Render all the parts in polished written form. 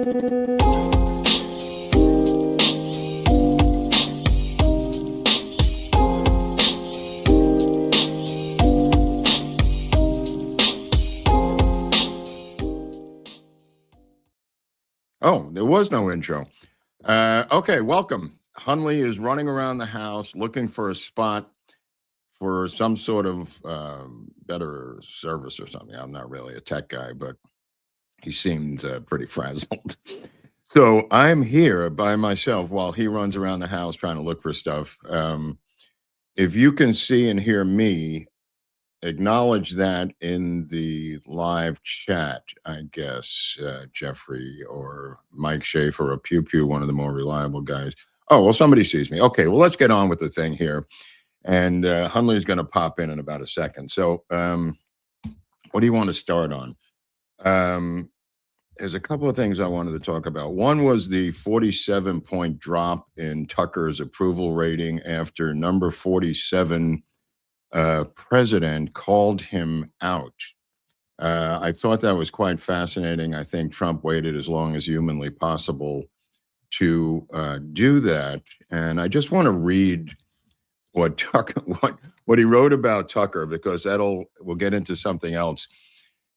Oh, there was no intro. Okay, welcome. Hunley is running around the house looking for a spot for some sort of better service or something. I'm not really a tech guy, but he seemed pretty frazzled. So I'm here by myself while he runs around the house trying to look for stuff. If you can see and hear me, acknowledge that in the live chat, I guess, Jeffrey or Mike Schaefer or Pew Pew, one of the more reliable guys. Oh, well, somebody sees me. Okay, well, let's get on with the thing here. And Hunley is going to pop in about a second. So what do you want to start on? There's a couple of things I wanted to talk about. One was the 47-point drop in Tucker's approval rating after number 47 president called him out. I thought that was quite fascinating. I think Trump waited as long as humanly possible to do that. And I just want to read what Tucker, what he wrote about Tucker, because we'll get into something else.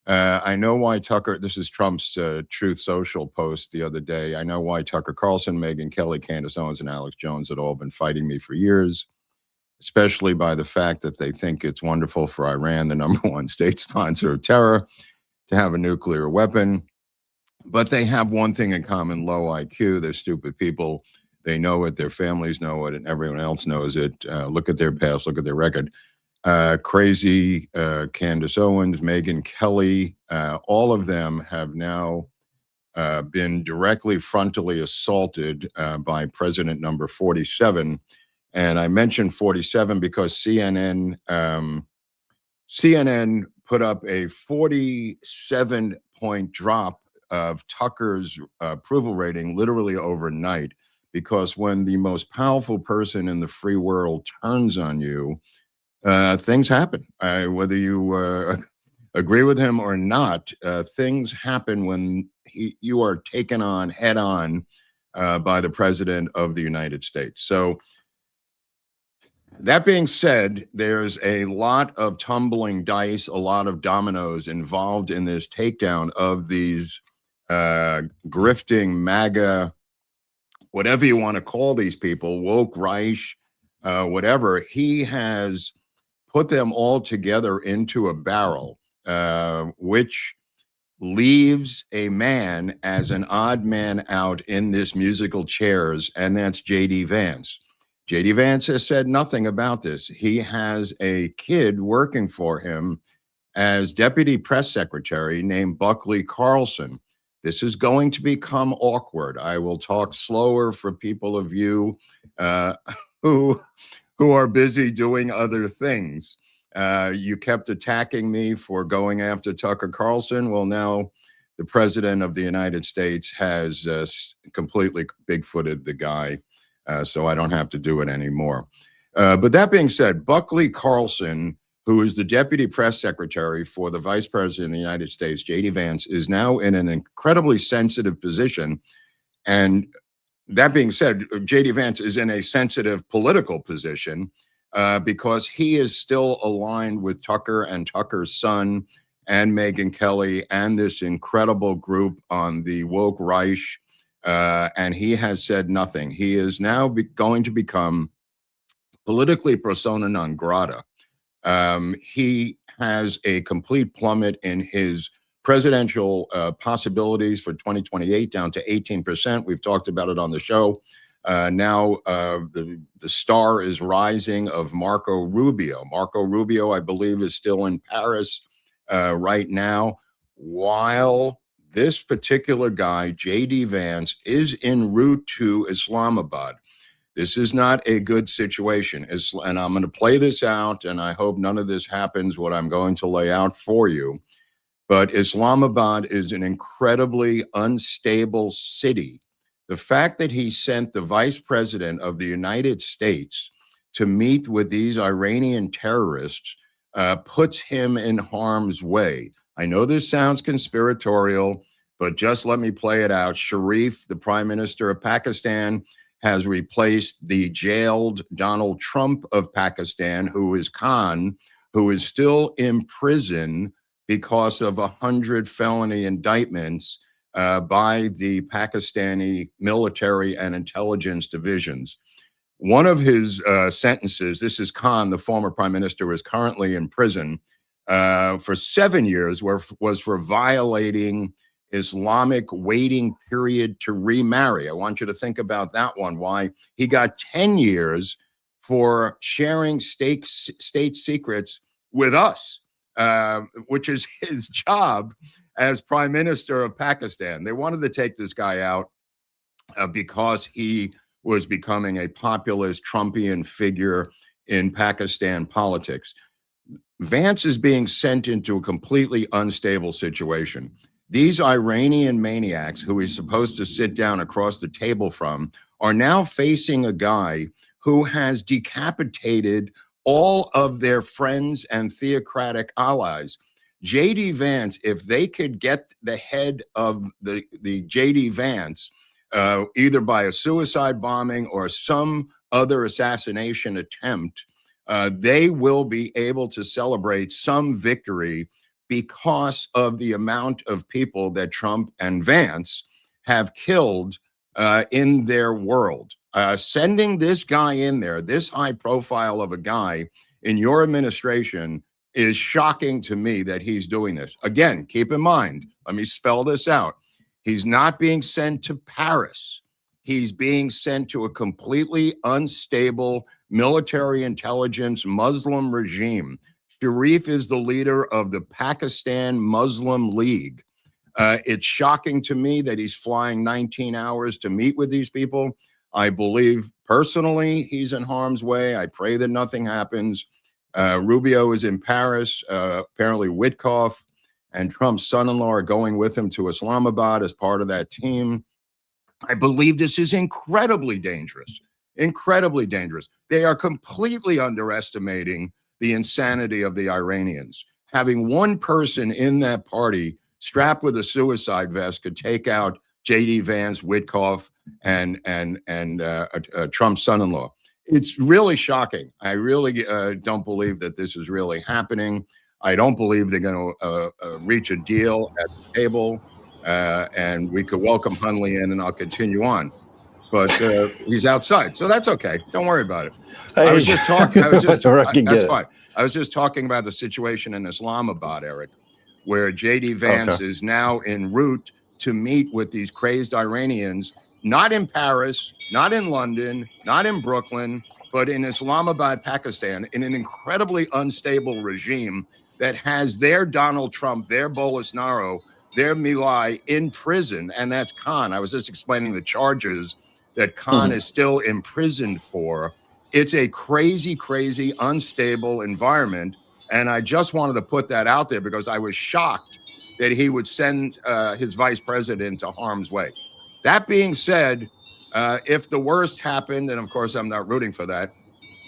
I know why Tucker, this is Trump's Truth Social post the other day. I know why Tucker Carlson, Megyn Kelly, Candace Owens, and Alex Jones had all been fighting me for years, especially by the fact that they think it's wonderful for Iran, the number one state sponsor of terror, to have a nuclear weapon. But they have one thing in common: low IQ. They're stupid people. They know it. Their families know it, and everyone else knows it. Look at their past. Look at their record. Crazy Candace Owens, Megyn Kelly, all of them have now been directly frontally assaulted by President number 47. And I mentioned 47 because CNN put up a 47-point drop of Tucker's approval rating literally overnight, because when the most powerful person in the free world turns on you, things happen. Whether you agree with him or not, things happen when you are taken on head on by the president of the United States. So that being said, there's a lot of tumbling dice, a lot of dominoes involved in this takedown of these grifting MAGA, whatever you want to call these people, woke Reich, whatever. He has put them all together into a barrel, which leaves a man as an odd man out in this musical chairs, and that's J.D. Vance. J.D. Vance has said nothing about this. He has a kid working for him as deputy press secretary named Buckley Carlson. This is going to become awkward. I will talk slower for people of you who are busy doing other things. You kept attacking me for going after Tucker Carlson. Well, now the president of the United States has completely bigfooted the guy, so I don't have to do it anymore. But that being said, Buckley Carlson, who is the deputy press secretary for the vice president of the United States, J.D. Vance, is now in an incredibly sensitive position. And that being said, J.D. Vance is in a sensitive political position because he is still aligned with Tucker and Tucker's son and Megyn Kelly and this incredible group on the woke Reich. And he has said nothing. He is now going to become politically persona non grata. He has a complete plummet in his presidential possibilities for 2028 down to 18%. We've talked about it on the show. Now the star is rising of Marco Rubio. Marco Rubio, I believe, is still in Paris right now, while this particular guy, J.D. Vance, is en route to Islamabad. This is not a good situation. And I'm going to play this out, and I hope none of this happens, what I'm going to lay out for you. But Islamabad is an incredibly unstable city. The fact that he sent the vice president of the United States to meet with these Iranian terrorists puts him in harm's way. I know this sounds conspiratorial, but just let me play it out. Sharif, the Prime Minister of Pakistan, has replaced the jailed Donald Trump of Pakistan, who is Khan, who is still in prison because of 100 felony indictments by the Pakistani military and intelligence divisions. One of his sentences, this is Khan, the former prime minister, is currently in prison for 7 years, was for violating Islamic waiting period to remarry. I want you to think about that one. Why he got 10 years for sharing state secrets with us, which is his job as prime minister of Pakistan. They wanted to take this guy out because he was becoming a populist Trumpian figure in Pakistan politics. Vance is being sent into a completely unstable situation. These Iranian maniacs, who he's supposed to sit down across the table from, are now facing a guy who has decapitated all of their friends and theocratic allies. J.D. Vance, if they could get the head of the J.D. Vance, either by a suicide bombing or some other assassination attempt, they will be able to celebrate some victory because of the amount of people that Trump and Vance have killed in their world. Sending this guy in there, this high profile of a guy in your administration, is shocking to me that he's doing this. Again, keep in mind, let me spell this out. He's not being sent to Paris. He's being sent to a completely unstable military intelligence Muslim regime. Sharif is the leader of the Pakistan Muslim League. It's shocking to me that he's flying 19 hours to meet with these people. I believe personally he's in harm's way. I pray that nothing happens. Rubio is in Paris. Apparently Witkoff and Trump's son-in-law are going with him to Islamabad as part of that team. I believe this is incredibly dangerous, incredibly dangerous. They are completely underestimating the insanity of the Iranians. Having one person in that party strapped with a suicide vest could take out J.D. Vance, Witkoff, and Trump's son-in-law. It's really shocking. I really don't believe that this is really happening. I don't believe they're going to reach a deal at the table, and we could welcome Hunley in, and I'll continue on. But he's outside, so that's okay. Don't worry about it. I was just talking. That's fine. I was just talking about the situation in Islamabad, Eric, where J.D. Vance is now en route to meet with these crazed Iranians, not in Paris, not in London, not in Brooklyn, but in Islamabad, Pakistan, in an incredibly unstable regime that has their Donald Trump, their Bolsonaro, their Milei in prison, and that's Khan. I was just explaining the charges that Khan is still imprisoned for. It's a crazy, crazy, unstable environment, and I just wanted to put that out there because I was shocked that he would send his vice president to harm's way. That being said, if the worst happened, and of course I'm not rooting for that,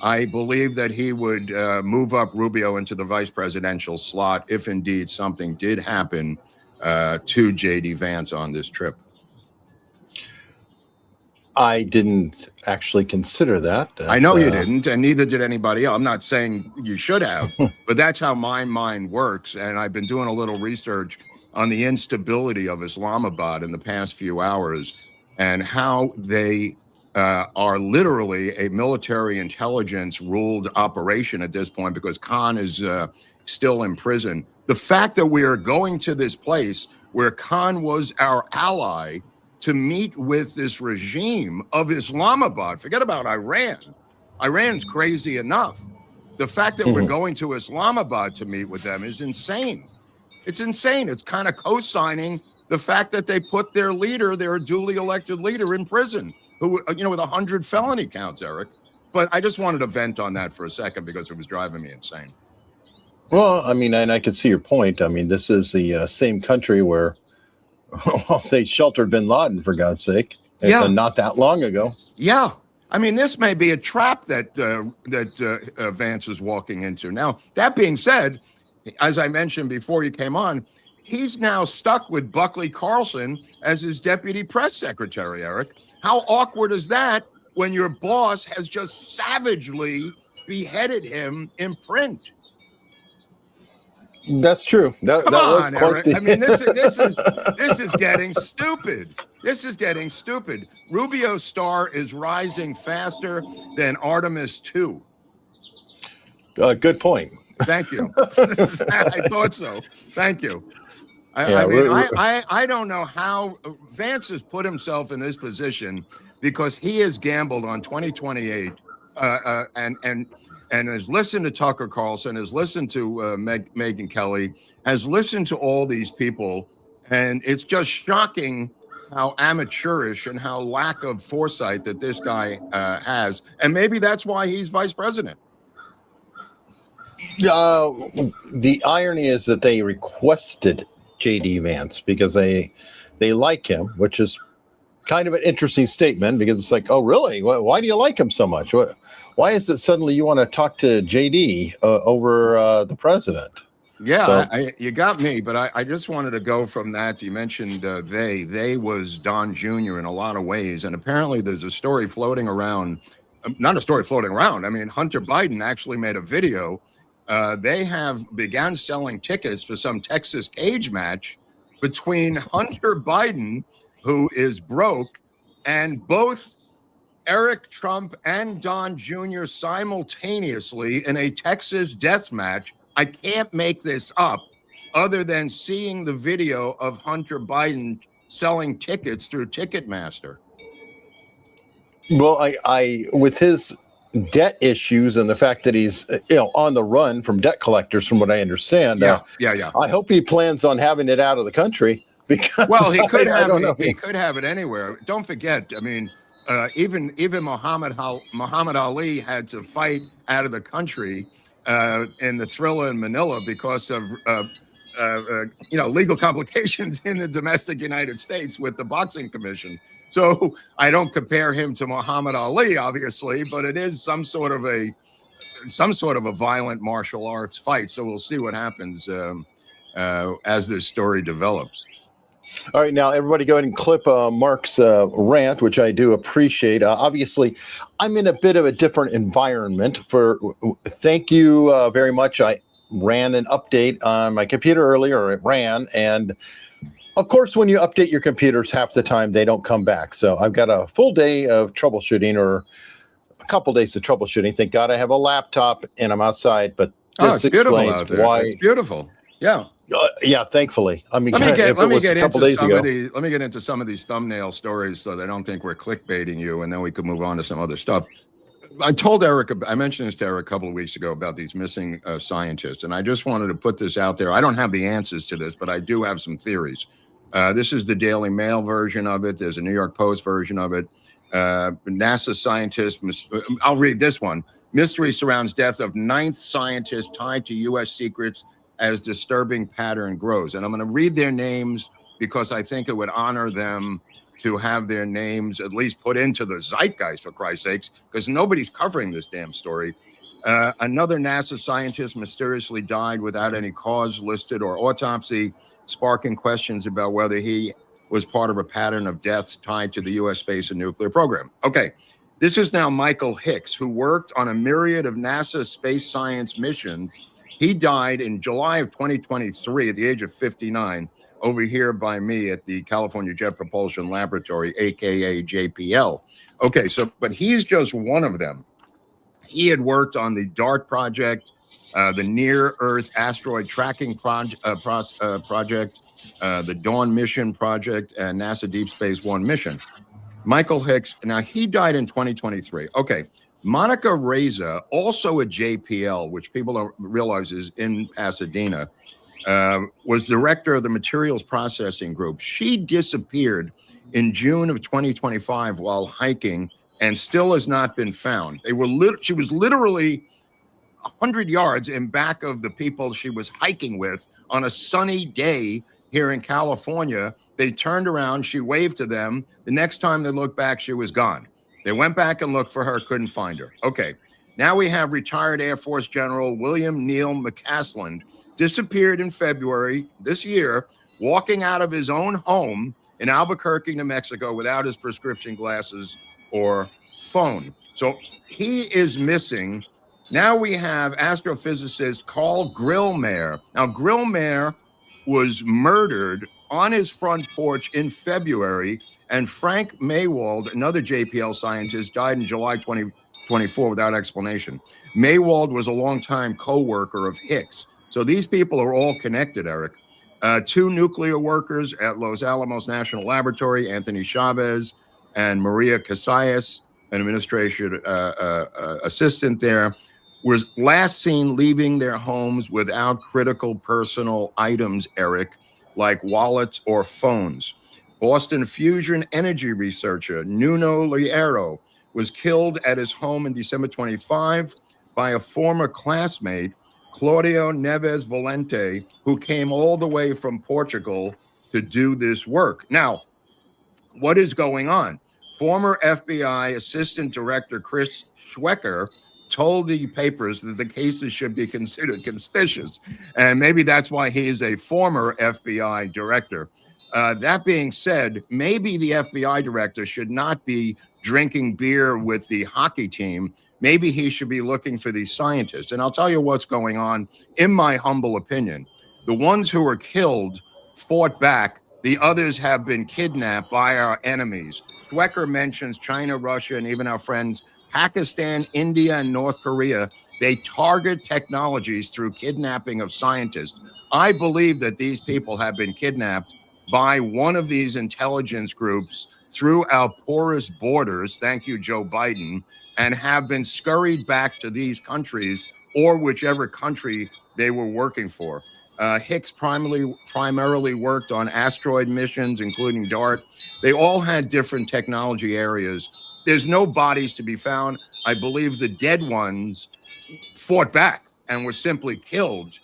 I believe that he would move up Rubio into the vice presidential slot if indeed something did happen to J.D. Vance on this trip. I didn't actually consider that. I know you didn't, and neither did anybody else. I'm not saying you should have, but that's how my mind works. And I've been doing a little research on the instability of Islamabad in the past few hours and how they are literally a military intelligence ruled operation at this point because Khan is still in prison. The fact that we are going to this place where Khan was our ally to meet with this regime of Islamabad, forget about Iran. Iran's crazy enough. The fact that we're going to Islamabad to meet with them is insane. It's insane. It's kind of co-signing the fact that they put their leader, their duly elected leader, in prison, who, with 100 felony counts, Eric. But I just wanted to vent on that for a second because it was driving me insane. Well, I mean, and I can see your point. I mean, this is the same country where they sheltered bin Laden, for God's sake, not that long ago. Yeah. I mean, this may be a trap that Vance is walking into. Now, that being said, as I mentioned before you came on, he's now stuck with Buckley Carlson as his deputy press secretary, Eric. How awkward is that when your boss has just savagely beheaded him in print? That's true. That Come was on, quite Eric. the... I mean, this is getting stupid. This is getting stupid. Rubio's star is rising faster than Artemis 2. Good point. Thank you. I thought so. Thank you. I don't know how Vance has put himself in this position because he has gambled on 2028 and has listened to Tucker Carlson, has listened to Megyn Kelly, has listened to all these people, and it's just shocking how amateurish and how lack of foresight that this guy has. And maybe that's why he's vice president. The irony is that they requested J.D. Vance because they like him, which is kind of an interesting statement because it's like, oh, really? Why do you like him so much? Why is it suddenly you want to talk to J.D. Over the president? Yeah, so, you got me, but I just wanted to go from that. You mentioned they was Don Jr. in a lot of ways, and apparently there's a story floating around, not a story floating around. I mean, Hunter Biden actually made a video. They have begun selling tickets for some Texas cage match between Hunter Biden, who is broke, and both Eric Trump and Don Jr. simultaneously in a Texas death match. I can't make this up other than seeing the video of Hunter Biden selling tickets through Ticketmaster. Well, I with his debt issues and the fact that he's on the run from debt collectors, from what I understand. Yeah. I hope he plans on having it out of the country because he could have it anywhere. Don't forget, I mean, even Muhammad Ali had to fight out of the country in the Thriller in Manila because of legal complications in the domestic United States with the boxing commission. So I don't compare him to Muhammad Ali, obviously, but it is some sort of a violent martial arts fight. So we'll see what happens as this story develops. All right, now everybody go ahead and clip Mark's rant, which I do appreciate. Obviously, I'm in a bit of a different environment. Thank you very much. I ran an update on my computer earlier, or it ran, and of course, when you update your computers, half the time they don't come back. So I've got a full day of troubleshooting, or a couple days of troubleshooting. Thank God I have a laptop and I'm outside, but this explains why. It's beautiful. Yeah. Yeah, thankfully. I mean, let me get into some of these thumbnail stories so they don't think we're clickbaiting you, and then we could move on to some other stuff. I mentioned this to Eric a couple of weeks ago about these missing scientists, and I just wanted to put this out there. I don't have the answers to this, but I do have some theories. This is the Daily Mail version of it. There's a New York Post version of it. NASA scientist, I'll read this one. Mystery surrounds death of 9th scientist tied to U.S. secrets as disturbing pattern grows. And I'm going to read their names because I think it would honor them to have their names at least put into the zeitgeist, for Christ's sakes, because nobody's covering this damn story. Another NASA scientist mysteriously died without any cause listed or autopsy, sparking questions about whether he was part of a pattern of deaths tied to the U.S. space and nuclear program. Okay, this is now Michael Hicks, who worked on a myriad of NASA space science missions. He died in July of 2023 at the age of 59 over here by me at the California Jet Propulsion Laboratory, aka JPL. Okay, but he's just one of them. He had worked on the DART project, the Near Earth Asteroid Tracking project, the Dawn Mission project, and NASA Deep Space One mission. Michael Hicks, now he died in 2023. Okay, Monica Reza, also at JPL, which people don't realize is in Pasadena, was director of the materials processing group. She disappeared in June of 2025 while hiking and still has not been found. She was literally 100 yards in back of the people she was hiking with on a sunny day here in California. They turned around, she waved to them. The next time they looked back, she was gone. They went back and looked for her, couldn't find her. Okay, Now we have retired Air Force General William Neal McCasland, disappeared in February this year, walking out of his own home in Albuquerque, New Mexico, without his prescription glasses or phone. So he is missing. Now we have astrophysicist Carl Grillmere. Now, Grillmere was murdered on his front porch in February, and Frank Maywald, another JPL scientist, died in July 2024 without explanation. Maywald was a longtime co-worker of Hicks. So these people are all connected, Eric. Two nuclear workers at Los Alamos National Laboratory, Anthony Chavez and Maria Casillas, an administration assistant there, was last seen leaving their homes without critical personal items, Eric, like wallets or phones. Boston fusion energy researcher Nuno Liero was killed at his home in December 25 by a former classmate, Claudio Neves Valente, who came all the way from Portugal to do this work. Now, what is going on? Former FBI Assistant Director Chris Cuomo told the papers that the cases should be considered conspicuous, and maybe that's why he is a former FBI director. That being said, maybe the FBI director should not be drinking beer with the hockey team. Maybe he should be looking for these scientists. And I'll tell you what's going on, in my humble opinion. The ones who were killed fought back. The others have been kidnapped by our enemies. Swecker mentions China, Russia, and even our friends Pakistan, India, and North Korea. They target technologies through kidnapping of scientists. I believe that these people have been kidnapped by one of these intelligence groups through our porous borders, thank you, Joe Biden, and have been scurried back to these countries or whichever country they were working for. Hicks primarily worked on asteroid missions, including DART. They all had different technology areas. There's no bodies to be found. I believe the dead ones fought back and were simply killed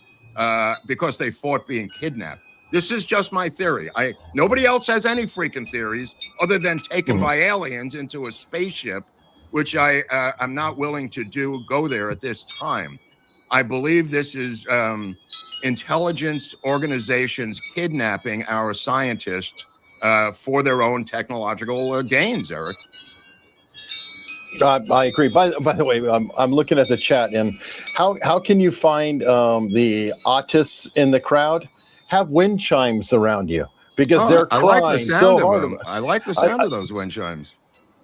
because they fought being kidnapped. This is just my theory. Nobody else has any freaking theories other than taken by aliens into a spaceship, which I'm not willing to go there at this time. I believe this is intelligence organizations kidnapping our scientists for their own technological gains, Eric. I agree. By the way, I'm looking at the chat, and how can you find the autists in the crowd? Have wind chimes around you because they're crying like the sound so of hard. them. I like the sound of those wind chimes.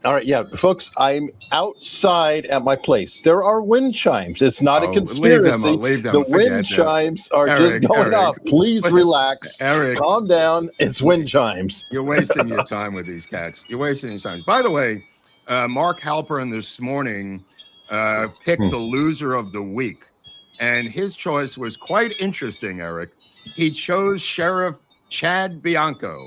All right, yeah, folks, I'm outside at my place. There are wind chimes. It's not a conspiracy. Leave them. The wind chimes are just going up. Please relax. Eric, calm down. It's wind chimes. You're wasting your time with these cats. You're wasting your time. By the way, Mark Halperin this morning picked the loser of the week, and his choice was quite interesting, Eric. He chose Sheriff Chad Bianco.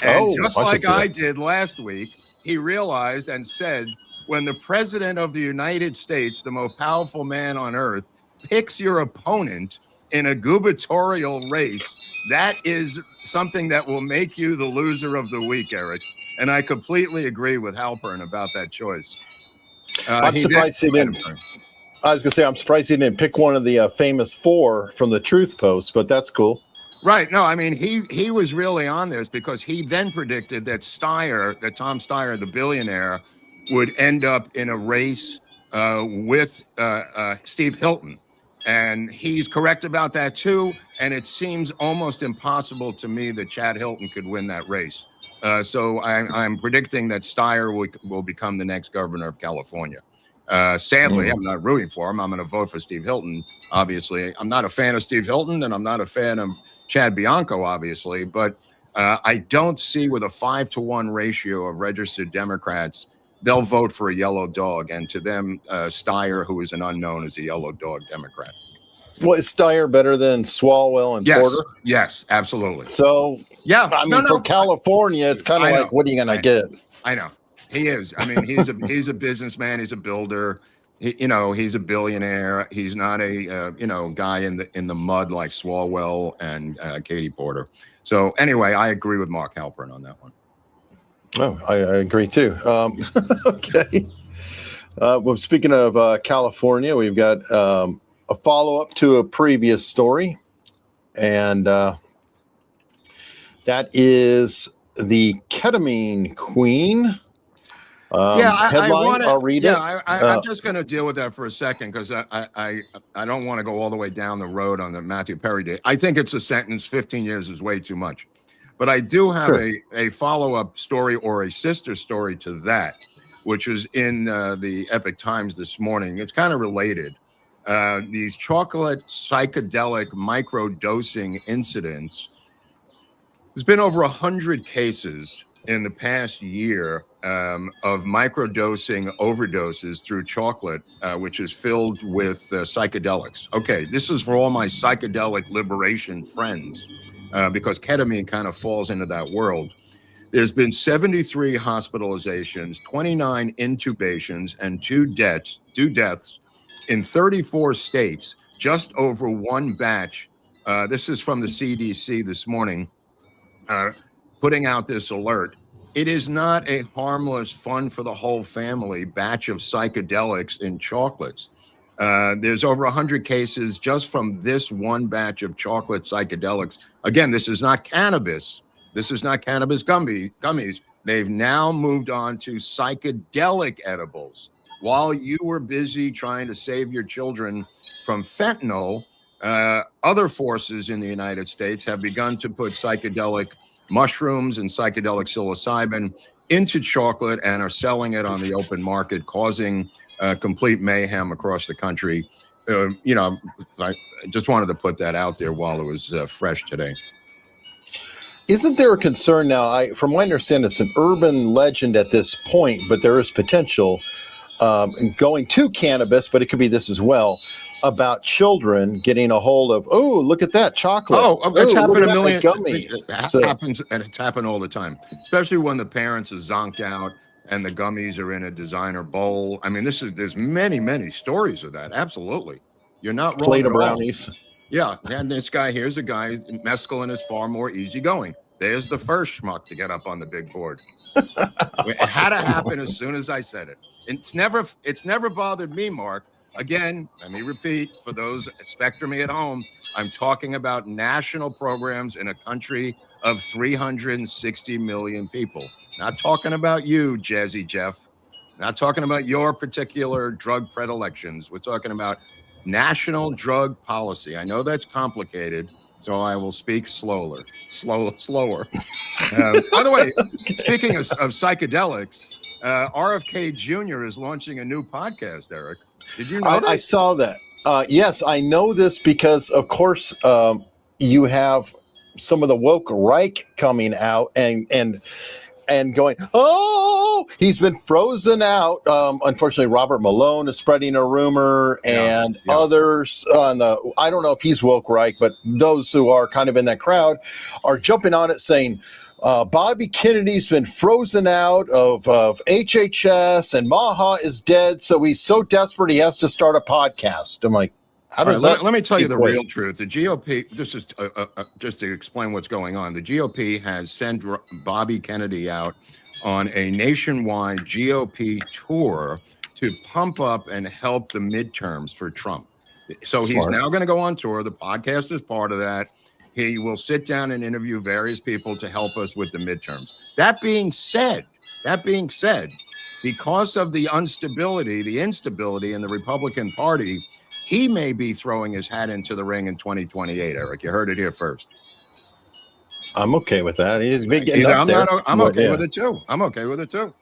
And just like I did last week, he realized and said, when the president of the United States, the most powerful man on earth, picks your opponent in a gubernatorial race, that is something that will make you the loser of the week, Eric. And I completely agree with Halpern about that choice. I'm surprised he didn't. I was going to say, I'm surprised he didn't pick one of the famous four from the Truth Post, but that's cool. Right. No, I mean, he was really on this because he then predicted that Tom Steyer, the billionaire, would end up in a race with Steve Hilton. And he's correct about that, too. And it seems almost impossible to me that Chad Hilton could win that race. So I'm predicting that Steyer will become the next governor of California. Sadly, I'm not rooting for him. I'm going to vote for Steve Hilton. Obviously, I'm not a fan of Steve Hilton, and I'm not a fan of Chad Bianco, obviously. But I don't see, with a 5-to-1 ratio of registered Democrats, they'll vote for a yellow dog. And to them, Steyer, who is an unknown, is a yellow dog Democrat. Well, is Steyer better than Swalwell and Porter? Yes, absolutely. So, yeah, I mean, for California, it's kind of like, what are you going to get? I know. He is. I mean, he's a businessman. He's a builder. He's a billionaire. He's not a guy in the mud like Swalwell and Katie Porter. So anyway, I agree with Mark Halpern on that one. Oh, I agree too. Okay. Well, speaking of California, we've got a follow-up to a previous story, and that is the Ketamine Queen. Headline, I'll read it. I'm just going to deal with that for a second because I don't want to go all the way down the road on the Matthew Perry day. I think it's a sentence. 15 years is way too much. But I do have a follow-up story or a sister story to that, which was in the Epic Times this morning. It's kind of related. These chocolate psychedelic microdosing incidents. There's been over 100 cases in the past year of microdosing overdoses through chocolate, which is filled with psychedelics. Okay, this is for all my psychedelic liberation friends, because ketamine kind of falls into that world. There's been 73 hospitalizations, 29 intubations, and two deaths in 34 states, just over one batch. This is from the CDC this morning. Putting out this alert. It is not a harmless, fun for the whole family batch of psychedelics in chocolates. There's over 100 cases just from this one batch of chocolate psychedelics. Again, this is not cannabis. This is not cannabis gummies. They've now moved on to psychedelic edibles. While you were busy trying to save your children from fentanyl, other forces in the United States have begun to put psychedelic mushrooms and psychedelic psilocybin into chocolate and are selling it on the open market, causing complete mayhem across the country. I just wanted to put that out there while it was fresh today. Isn't there a concern now? From what I understand, it's an urban legend at this point, but there is potential going to cannabis, but it could be this as well, about children getting a hold of, look at that chocolate. It's happened a million. Happens, and it's happened all the time, especially when the parents are zonked out and the gummies are in a designer bowl. I mean, there's many stories of that. Absolutely, you're not wrong. Plate of brownies. Yeah, and here's a guy. Mescaline is far more easygoing. There's the first schmuck to get up on the big board. It had to happen as soon as I said it. It's never bothered me, Mark. Again, let me repeat for those expecting me at home, I'm talking about national programs in a country of 360 million people. Not talking about you, Jazzy Jeff. Not talking about your particular drug predilections. We're talking about national drug policy. I know that's complicated, so I will speak slower. By the way, speaking of psychedelics, RFK Jr. is launching a new podcast, Eric. Did you know that? I saw that. Yes, I know this because, of course, you have some of the woke Reich coming out and going, he's been frozen out. Unfortunately, Robert Malone is spreading a rumor, and others on the, I don't know if he's woke Reich, but those who are kind of in that crowd are jumping on it saying, Bobby Kennedy's been frozen out of HHS and Maha is dead. So he's so desperate he has to start a podcast. I'm like, how does that? Let me tell you the real truth. The GOP, this is just to explain what's going on. The GOP has sent Bobby Kennedy out on a nationwide GOP tour to pump up and help the midterms for Trump. So he's now going to go on tour. The podcast is part of that. He will sit down and interview various people to help us with the midterms. That being said, because of the instability in the Republican Party, he may be throwing his hat into the ring in 2028, Eric. You heard it here first. I'm okay with that. He's getting I'm okay with it too. I'm okay with it too.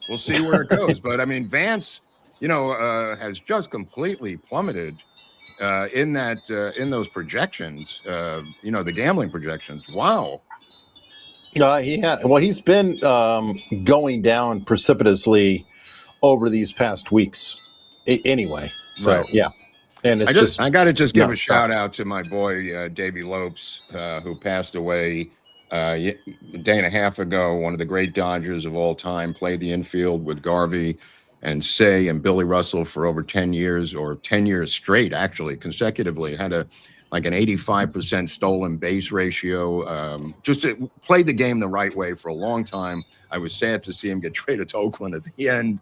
We'll see where it goes. But I mean, Vance, has just completely plummeted in those projections. The gambling projections. Wow. He's been going down precipitously over these past weeks. Anyway, so right. Yeah. And I got to give a shout out to my boy, Davey Lopes, who passed away a day and a half ago. One of the great Dodgers of all time, played the infield with Garvey and Say and Billy Russell for over 10 years or 10 years straight, actually, consecutively. Had an 85% stolen base ratio. Just played the game the right way for a long time. I was sad to see him get traded to Oakland at the end.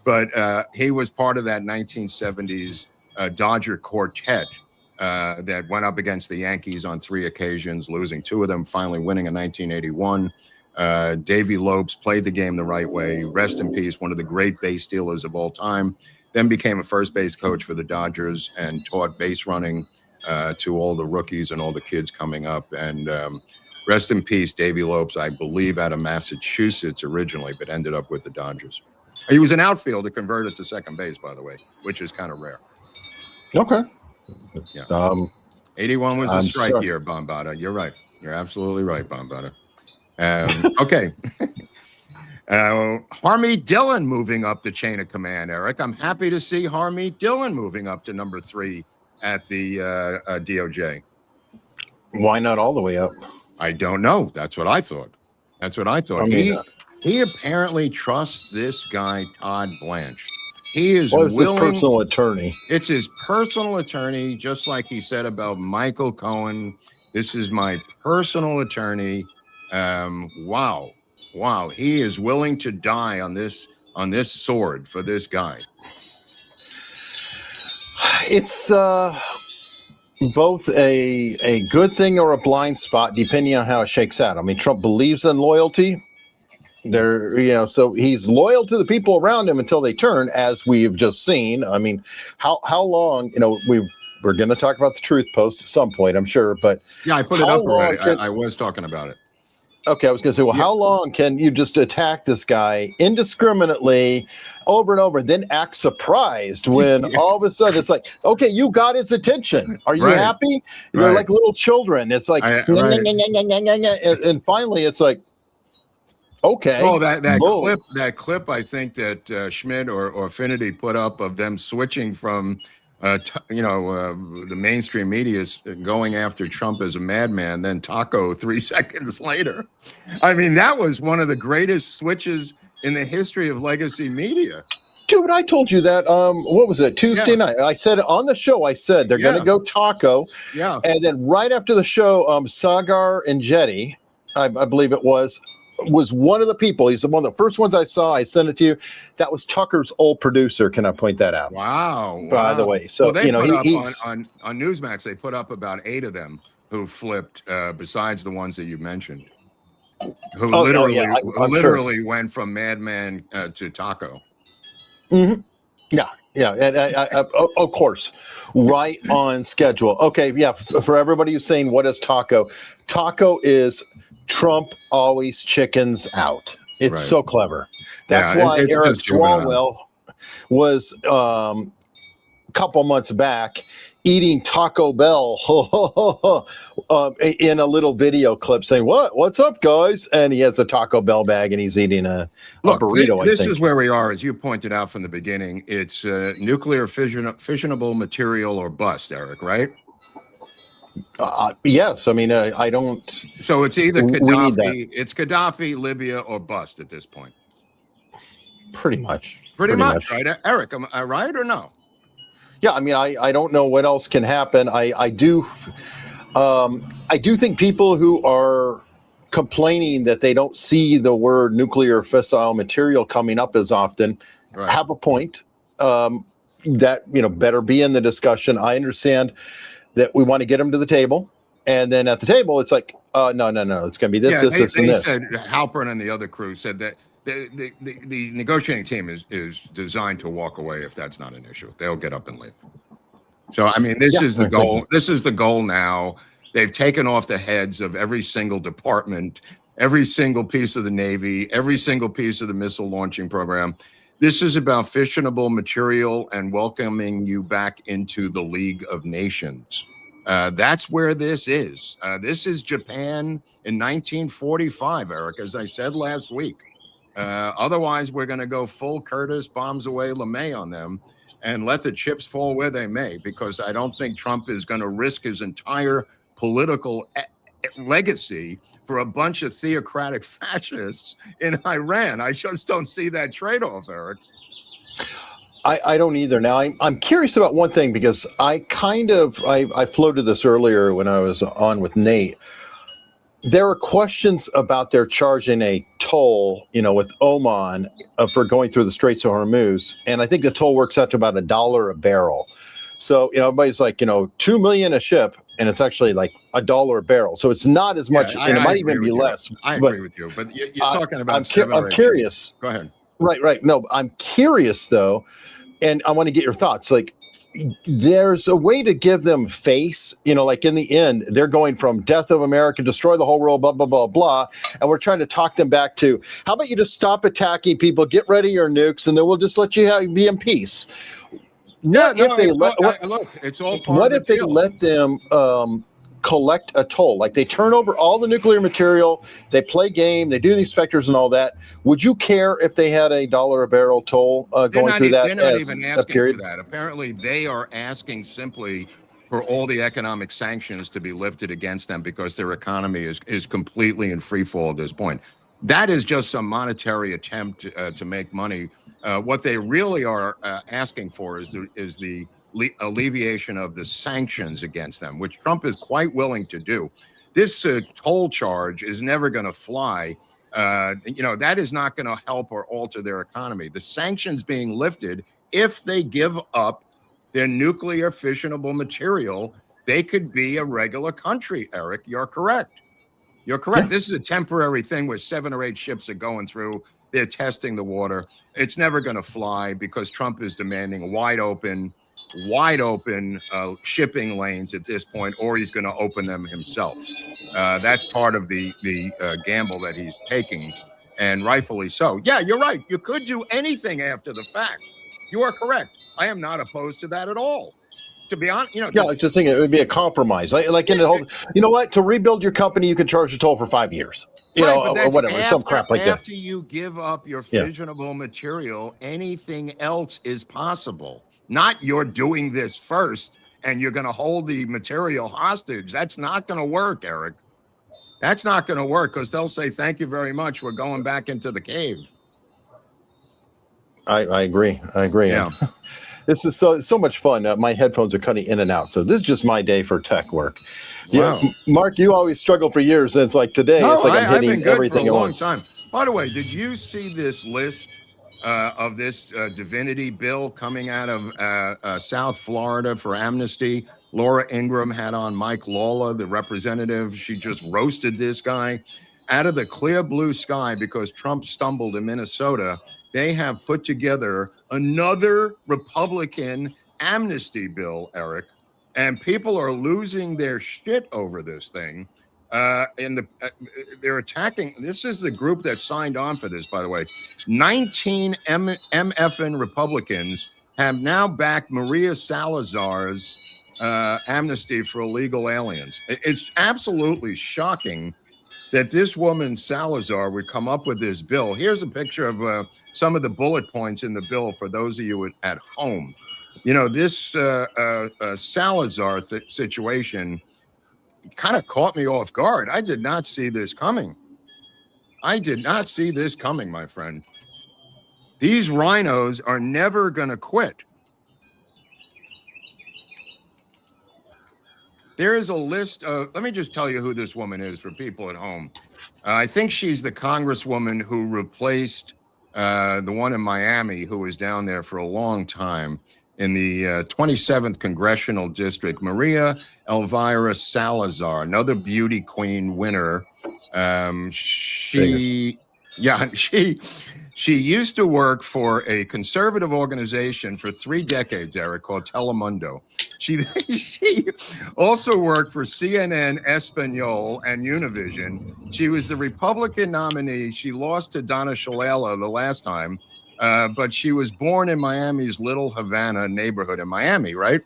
but he was part of that 1970s Dodger quartet that went up against the Yankees on 3 occasions, losing 2 of them, finally winning in 1981. Davey Lopes played the game the right way. Rest in peace, one of the great base stealers of all time. Then became a first base coach for the Dodgers and taught base running to all the rookies and all the kids coming up. And rest in peace, Davey Lopes, I believe out of Massachusetts originally, but ended up with the Dodgers. He was an outfielder converted to second base, by the way, which is kind of rare. Okay. Yeah. 81 was a strike year, Bombada. You're right. You're absolutely right, Bombada. Okay. Harmeet Dillon moving up the chain of command, Eric. I'm happy to see Harmeet Dillon moving up to number 3 at the DOJ. Why not all the way up? I don't know. That's what I thought. He apparently trusts this guy, Todd Blanche. He is willing. His personal attorney. It's his personal attorney, just like he said about Michael Cohen. This is my personal attorney. Wow. He is willing to die on this sword for this guy. It's both a good thing or a blind spot, depending on how it shakes out. I mean, Trump believes in loyalty. So he's loyal to the people around him until they turn, as we've just seen. I mean, how long? We're going to talk about the Truth Post at some point, I'm sure. But yeah, I put it up already. I was talking about it. Okay, I was going to say, how long can you just attack this guy indiscriminately over and over, then act surprised when all of a sudden it's like, okay, you got his attention. Are you happy? They're like little children. It's like, and finally it's like, okay. Oh, that clip, I think that Schmidt or Affinity put up of them switching from the mainstream media is going after Trump as a madman, then Taco 3 seconds later. I mean, that was one of the greatest switches in the history of legacy media. Dude, I told you that, what was it, Tuesday night? I said on the show, they're going to go Taco. Yeah. And then right after the show, Sagar and Jetty, I believe it was one of the people. He's one of the first ones I saw. I sent it to you. That was Tucker's old producer. Can I point that out? Wow. By the way. So, they put up on Newsmax, they put up about 8 of them who flipped, besides the ones that you mentioned, who literally went from madman to Taco. Mm-hmm. Yeah. And of course, right on schedule. Okay. Yeah. For everybody who's saying, what is Taco? Taco is Trump always chickens out. It's so clever. That's why Eric Swalwell was a couple months back eating Taco Bell in a little video clip saying, what's up, guys? And he has a Taco Bell bag and he's eating a burrito. This is where we are, as you pointed out from the beginning. It's nuclear fissionable material or bust, Eric, right? Yes. I mean, I don't. So it's either Gaddafi, Libya, or bust at this point. Pretty much, right, Eric? Am I right or no? Yeah. I mean, I don't know what else can happen. I do think people who are complaining that they don't see the word nuclear fissile material coming up as often have a point. That better be in the discussion. I understand that we want to get them to the table, and then at the table, it's like, no, it's going to be this, and this. They said Halpern and the other crew said that the negotiating team is designed to walk away if that's not an issue. They'll get up and leave. So, I mean, this is the goal. This is the goal now. They've taken off the heads of every single department, every single piece of the Navy, every single piece of the missile launching program. This is about fissionable material and welcoming you back into the League of Nations. That's where this is. This is Japan in 1945, Eric, as I said last week. Otherwise, we're going to go full Curtis, bombs away LeMay on them and let the chips fall where they may, because I don't think Trump is going to risk his entire political legacy for a bunch of theocratic fascists in Iran. I just don't see that trade-off, Eric. I don't either. Now, I'm curious about one thing, because I floated this earlier when I was on with Nate. there are questions about their charging a toll, with Oman for going through the Straits of Hormuz, and I think the toll works out to about $1 a barrel. So everybody's like, 2 million a ship, and it's actually like $1 a barrel. So it's not as much, and it might even be less. I agree with you, but you're talking about I'm curious. Go ahead. Right. No, I'm curious though, and I want to get your thoughts. Like, there's a way to give them face, like in the end, they're going from death of America, destroy the whole world, blah, blah, blah, blah. And we're trying to talk them back to, how about you just stop attacking people, get rid of your nukes, and then we'll just let you be in peace. What if they let them collect a toll? Like, they turn over all the nuclear material, they play game, they do the inspectors and all that. Would you care if they had $1 a barrel toll going through that? They're not even asking for that. Apparently, they are asking simply for all the economic sanctions to be lifted against them because their economy is completely in free fall at this point. That is just some monetary attempt to make money. What they really are asking for is the alleviation of the sanctions against them, which Trump is quite willing to do. This toll charge is never going to fly. That is not going to help or alter their economy. The sanctions being lifted, if they give up their nuclear fissionable material, they could be a regular country, Eric. You're correct. You're correct. Yeah. This is a temporary thing where 7 or 8 ships are going through. They're testing the water. It's never going to fly because Trump is demanding wide open shipping lanes at this point, or he's going to open them himself. That's part of the gamble that he's taking, and rightfully so. Yeah, you're right. You could do anything after the fact. You are correct. I am not opposed to that at all. To be honest, I was just thinking it would be a compromise. Like in the whole, to rebuild your company, you can charge a toll for 5 years, or whatever, some crap like that. After you give up your fissionable material, anything else is possible. Not you're doing this first and you're going to hold the material hostage. That's not going to work, Eric. That's not going to work because they'll say, thank you very much. We're going back into the cave. I agree. Yeah. This is so much fun. My headphones are cutting in and out. So this is just my day for tech work. Wow. Yeah, Mark, you always struggle for years. And it's like today, it's like I'm hitting everything for a long time. By the way, did you see this list of this divinity bill coming out of South Florida for amnesty? Laura Ingraham had on Mike Lawler, the representative. She just roasted this guy out of the clear blue sky because Trump stumbled in Minnesota. They have put together another Republican amnesty bill, Eric, and people are losing their shit over this thing. They're attacking. This is the group that signed on for this, by the way. 19 MFN Republicans have now backed Maria Salazar's amnesty for illegal aliens. It's absolutely shocking that this woman Salazar would come up with this bill. Here's a picture of some of the bullet points in the bill for those of you at home. This Salazar situation kind of caught me off guard. I did not see this coming. My friend. These rhinos are never going to quit. There is a list of, let me just tell you who this woman is for people at home. I think she's the congresswoman who replaced the one in Miami who was down there for a long time in the 27th Congressional District, Maria Elvira Salazar, another beauty queen winner. She used to work for a conservative organization for 3 decades, Eric, called Telemundo. She also worked for CNN, Espanol, and Univision. She was the Republican nominee. She lost to Donna Shalala the last time, but she was born in Miami's Little Havana neighborhood in Miami, right?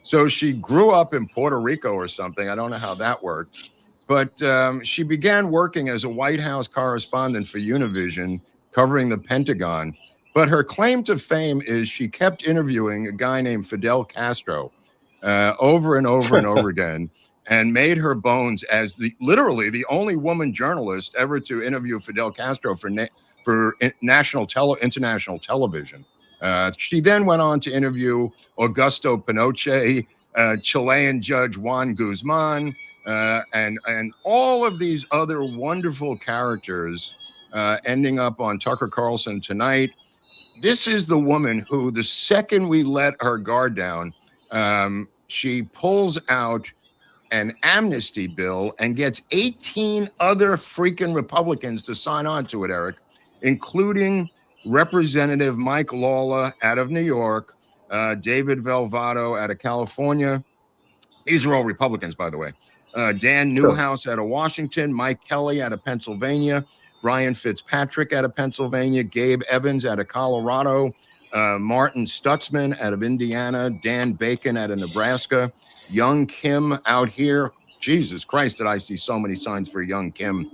So she grew up in Puerto Rico or something. I don't know how that worked. But she began working as a White House correspondent for Univision, covering the Pentagon. But her claim to fame is she kept interviewing a guy named Fidel Castro over and over and over again, and made her bones as literally the only woman journalist ever to interview Fidel Castro for international television. She then went on to interview Augusto Pinochet, Chilean Judge Juan Guzman, and all of these other wonderful characters ending up on Tucker Carlson tonight. This is the woman who, the second we let her guard down, she pulls out an amnesty bill and gets 18 other freaking Republicans to sign on to it, Eric, including Representative Mike Lawler out of New York, David Velvato out of California. These are all Republicans, by the way. Dan Newhouse out of Washington, Mike Kelly out of Pennsylvania, Brian Fitzpatrick out of Pennsylvania, Gabe Evans out of Colorado, Martin Stutzman out of Indiana, Dan Bacon out of Nebraska, Young Kim out here. Jesus Christ, did I see so many signs for Young Kim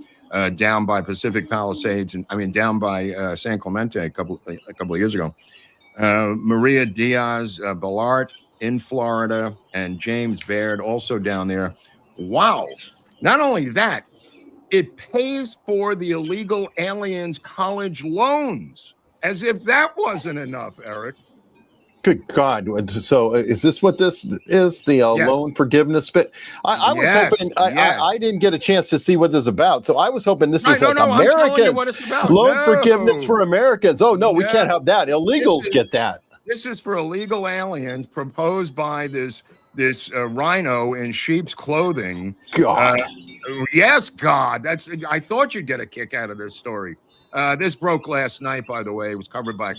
down by Pacific Palisades, and down by San Clemente a couple of years ago. Maria Diaz Balart in Florida, and James Baird also down there. Wow. Not only that, it pays for the illegal aliens' college loans, as if that wasn't enough, Eric. Good God. So is this what this is, the loan forgiveness bit? I was hoping, I didn't get a chance to see what this is about. So I was hoping this is like Americans. I'm telling you what it's about. Loan forgiveness for Americans. Oh, no, we can't have that. Illegals get that. This is for illegal aliens proposed by this rhino in sheep's clothing. God. Yes, God. I thought you'd get a kick out of this story. This broke last night, by the way. It was covered by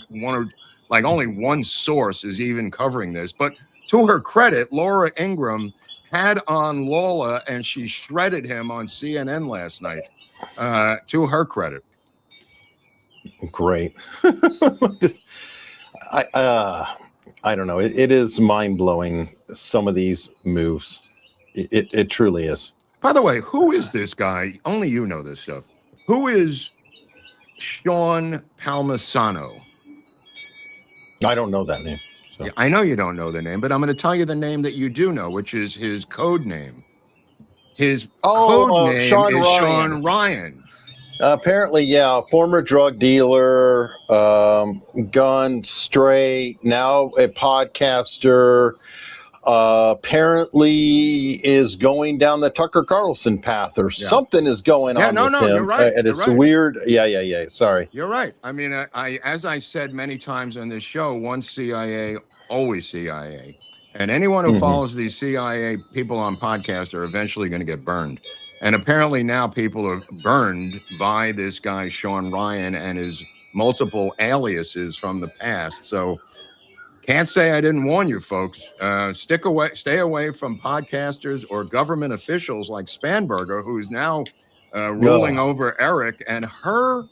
only one source is even covering this. But to her credit, Laura Ingraham had on Lola, and she shredded him on CNN last night. To her credit. Great. I don't know. It is mind blowing. Some of these moves. It truly is. By the way, who is this guy? Only you know this stuff. Who is Sean Palmisano? I don't know that name. So. Yeah, I know you don't know the name, but I'm going to tell you the name that you do know, which is his code name. His code name is Sean Ryan. Apparently, former drug dealer, gun straight, now a podcaster, apparently is going down the Tucker Carlson path, or something is going on with him. You're right. And it's weird. Yeah. Sorry. You're right. I as I said many times on this show, once CIA, always CIA. And anyone who follows these CIA people on podcasts are eventually going to get burned. And apparently now people are burned by this guy, Sean Ryan, and his multiple aliases from the past. So can't say I didn't warn you, folks. Stay away from podcasters or government officials like Spanberger, who's now ruling over Eric, and her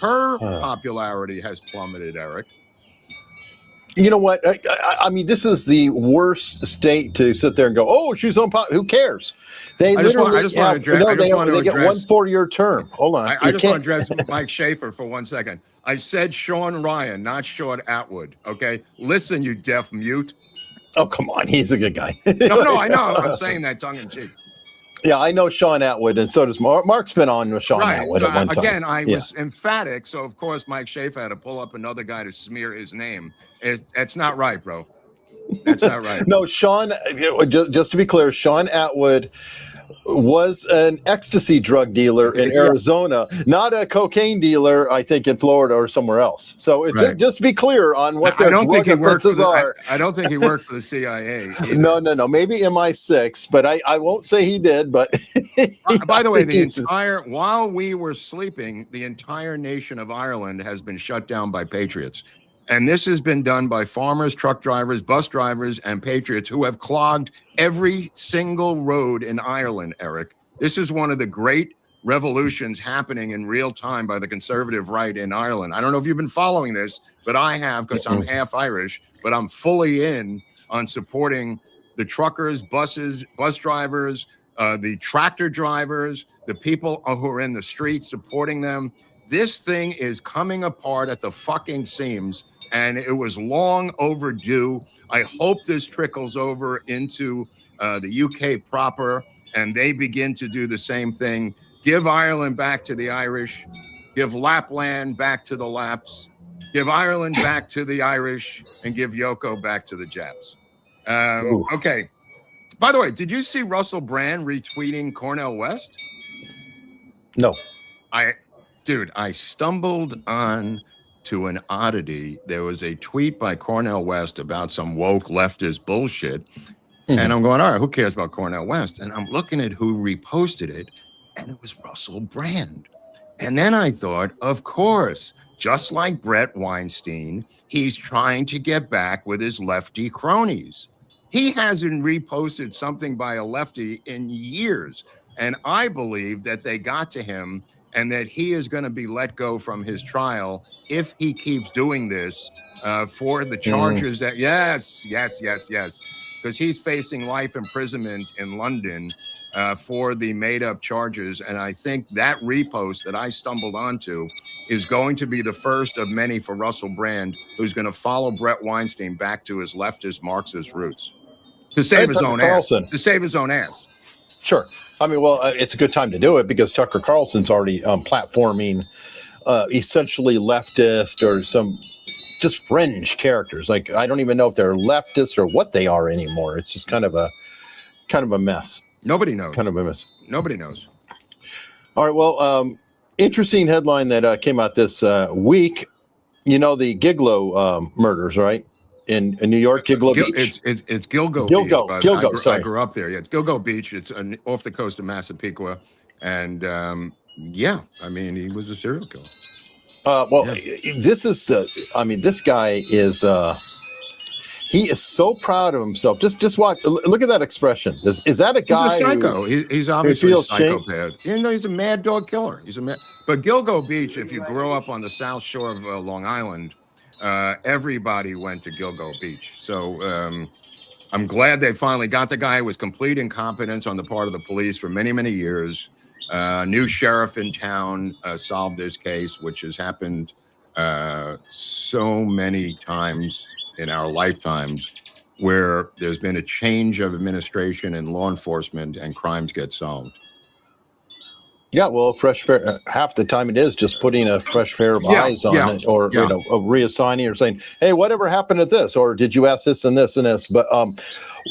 popularity has plummeted, Eric. You know what? I mean, this is the worst state to sit there and go, "Oh, she's on." Who cares? They get 1 4-year term. Hold on. I just want to address Mike Schaefer for 1 second. I said Sean Ryan, not Sean Atwood. Okay, listen, you deaf mute. Oh, come on, he's a good guy. No, I know. I'm saying that tongue in cheek. Yeah, I know Sean Atwood, and so does Mark. Mark's been on with Sean Atwood at one time. Again, I was emphatic, so of course Mike Schaefer had to pull up another guy to smear his name. That's not right, bro. That's not right. No, Sean, just to be clear, Sean Atwood was an ecstasy drug dealer in Arizona, not a cocaine dealer, I think, in Florida or somewhere else. So just to be clear on what their drug offenses are. I don't think he worked for the CIA. No. Maybe MI6, but I won't say he did. But by the way, while we were sleeping, the entire nation of Ireland has been shut down by patriots. And this has been done by farmers, truck drivers, bus drivers, and patriots who have clogged every single road in Ireland, Eric. This is one of the great revolutions happening in real time by the conservative right in Ireland. I don't know if you've been following this, but I have, because I'm half Irish, but I'm fully in on supporting the truckers, bus drivers, the tractor drivers, the people who are in the streets supporting them. This thing is coming apart at the fucking seams, and it was long overdue. I hope this trickles over into the UK proper, and they begin to do the same thing. Give Ireland back to the Irish. Give Lapland back to the Laps. Give Ireland back to the Irish, and give Yoko back to the Japs. Okay. By the way, did you see Russell Brand retweeting Cornel West? No. I stumbled on to an oddity. There was a tweet by Cornel West about some woke leftist bullshit. And I'm going, all right, who cares about Cornel West? And I'm looking at who reposted it, and it was Russell Brand. And then I thought, of course, just like Brett Weinstein, he's trying to get back with his lefty cronies. He hasn't reposted something by a lefty in years. And I believe that they got to him and that he is going to be let go from his trial if he keeps doing this for the charges that, yes. Because he's facing life imprisonment in London for the made-up charges. And I think that repost that I stumbled onto is going to be the first of many for Russell Brand, who's going to follow Brett Weinstein back to his leftist Marxist roots to save his own ass. To save his own ass. Sure. I mean, well, it's a good time to do it because Tucker Carlson's already platforming essentially leftist or some just fringe characters. Like, I don't even know if they're leftist or what they are anymore. It's just kind of a mess. Nobody knows. Kind of a mess. Nobody knows. All right. Well, interesting headline that came out this week. You know, the Gilgo murders, right? In New York, Gilgo Beach. It's Gilgo Beach. Gilgo, I grew up there. Yeah, it's Gilgo Beach. It's off the coast of Massapequa. And yeah, I mean, he was a serial killer. This guy is, he is so proud of himself. Just watch, look at that expression. Is that a guy? He's a psycho. He's obviously a psychopath. You know, he's a mad dog killer. But Gilgo Beach, if you grow up on the South Shore of Long Island, everybody went to Gilgo Beach. So I'm glad they finally got the guy. It was complete incompetence on the part of the police for many, many years. New sheriff in town solved this case, which has happened so many times in our lifetimes, where there's been a change of administration in law enforcement and crimes get solved. Yeah, well, fresh pair. Half the time it is just putting a fresh pair of eyes on it, or you know, reassigning, or saying, "Hey, whatever happened to this?" Or did you ask this and this and this? But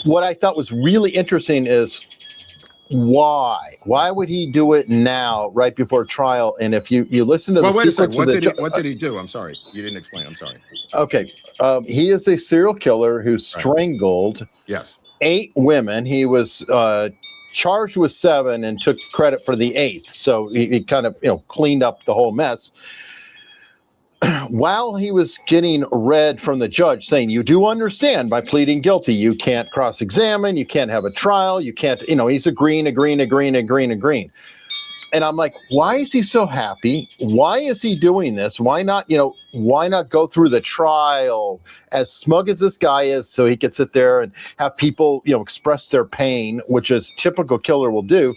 what I thought was really interesting is why? Why would he do it now, right before trial? And if you listen to wait a second. What did he do? I'm sorry, you didn't explain. I'm sorry. Okay, he is a serial killer who strangled 8 women. He was charged with 7 and took credit for the 8th. So he kind of, cleaned up the whole mess. While he was getting read from the judge saying, you do understand by pleading guilty, you can't cross-examine, you can't have a trial, you can't, he's agreeing. And I'm like, why is he so happy? Why is he doing this? Why not go through the trial as smug as this guy is, so he could sit there and have people, express their pain, which is typical killer will do.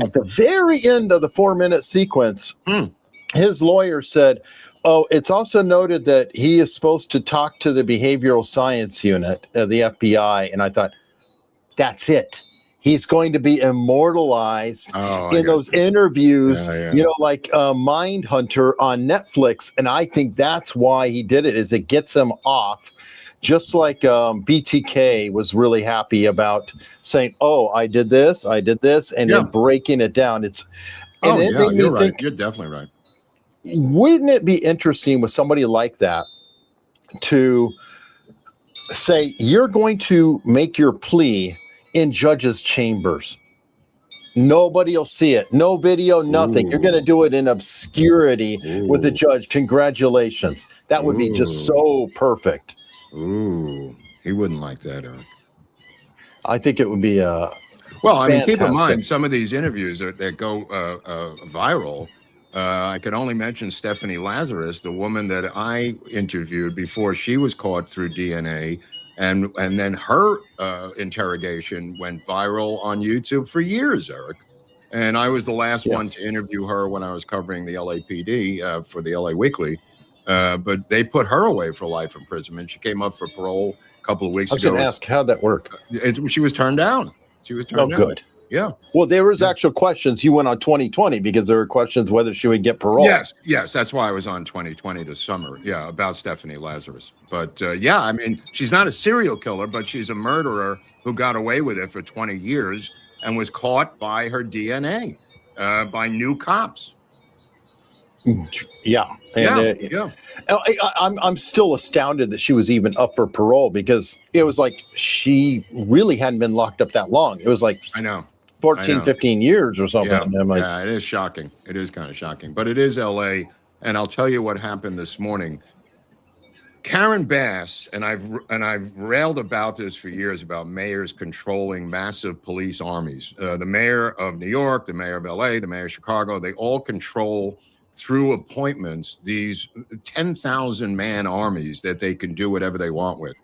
At the very end of the 4-minute sequence, his lawyer said, oh, it's also noted that he is supposed to talk to the behavioral science unit of the FBI. And I thought, that's it. He's going to be immortalized in those interviews, like Mindhunter on Netflix. And I think that's why he did it, is it gets him off. Just like BTK was really happy about saying, oh, I did this, and then breaking it down. You're right. You're definitely right. Wouldn't it be interesting with somebody like that to say, you're going to make your plea in judges' chambers? Nobody will see it. No video, nothing. Ooh. You're going to do it in obscurity with the judge. Congratulations. That would be just so perfect. Ooh, he wouldn't like that, Eric. I think it would be well, I mean, keep in mind, some of these interviews that go viral. I could only mention Stephanie Lazarus, the woman that I interviewed before she was caught through DNA. And then her interrogation went viral on YouTube for years, Eric. And I was the last one to interview her when I was covering the LAPD for the LA Weekly. But they put her away for life imprisonment. She came up for parole a couple of weeks ago. I was going to ask, how'd that work? She was turned down. She was turned down. Oh, good. Yeah. Well, there was actual questions. You went on 2020 because there were questions whether she would get parole. Yes. That's why I was on 2020 this summer. Yeah, about Stephanie Lazarus. But yeah, I mean, she's not a serial killer, but she's a murderer who got away with it for 20 years and was caught by her DNA, by new cops. Yeah. And, I'm still astounded that she was even up for parole, because it was like she really hadn't been locked up that long. It was like, I know, 14, 15 years or something. Yeah, it is shocking. It is kind of shocking, but it is LA. And I'll tell you what happened this morning. Karen Bass, and I've railed about this for years, about mayors controlling massive police armies. The mayor of New York, the mayor of LA, the mayor of Chicago, they all control through appointments these 10,000 man armies that they can do whatever they want with.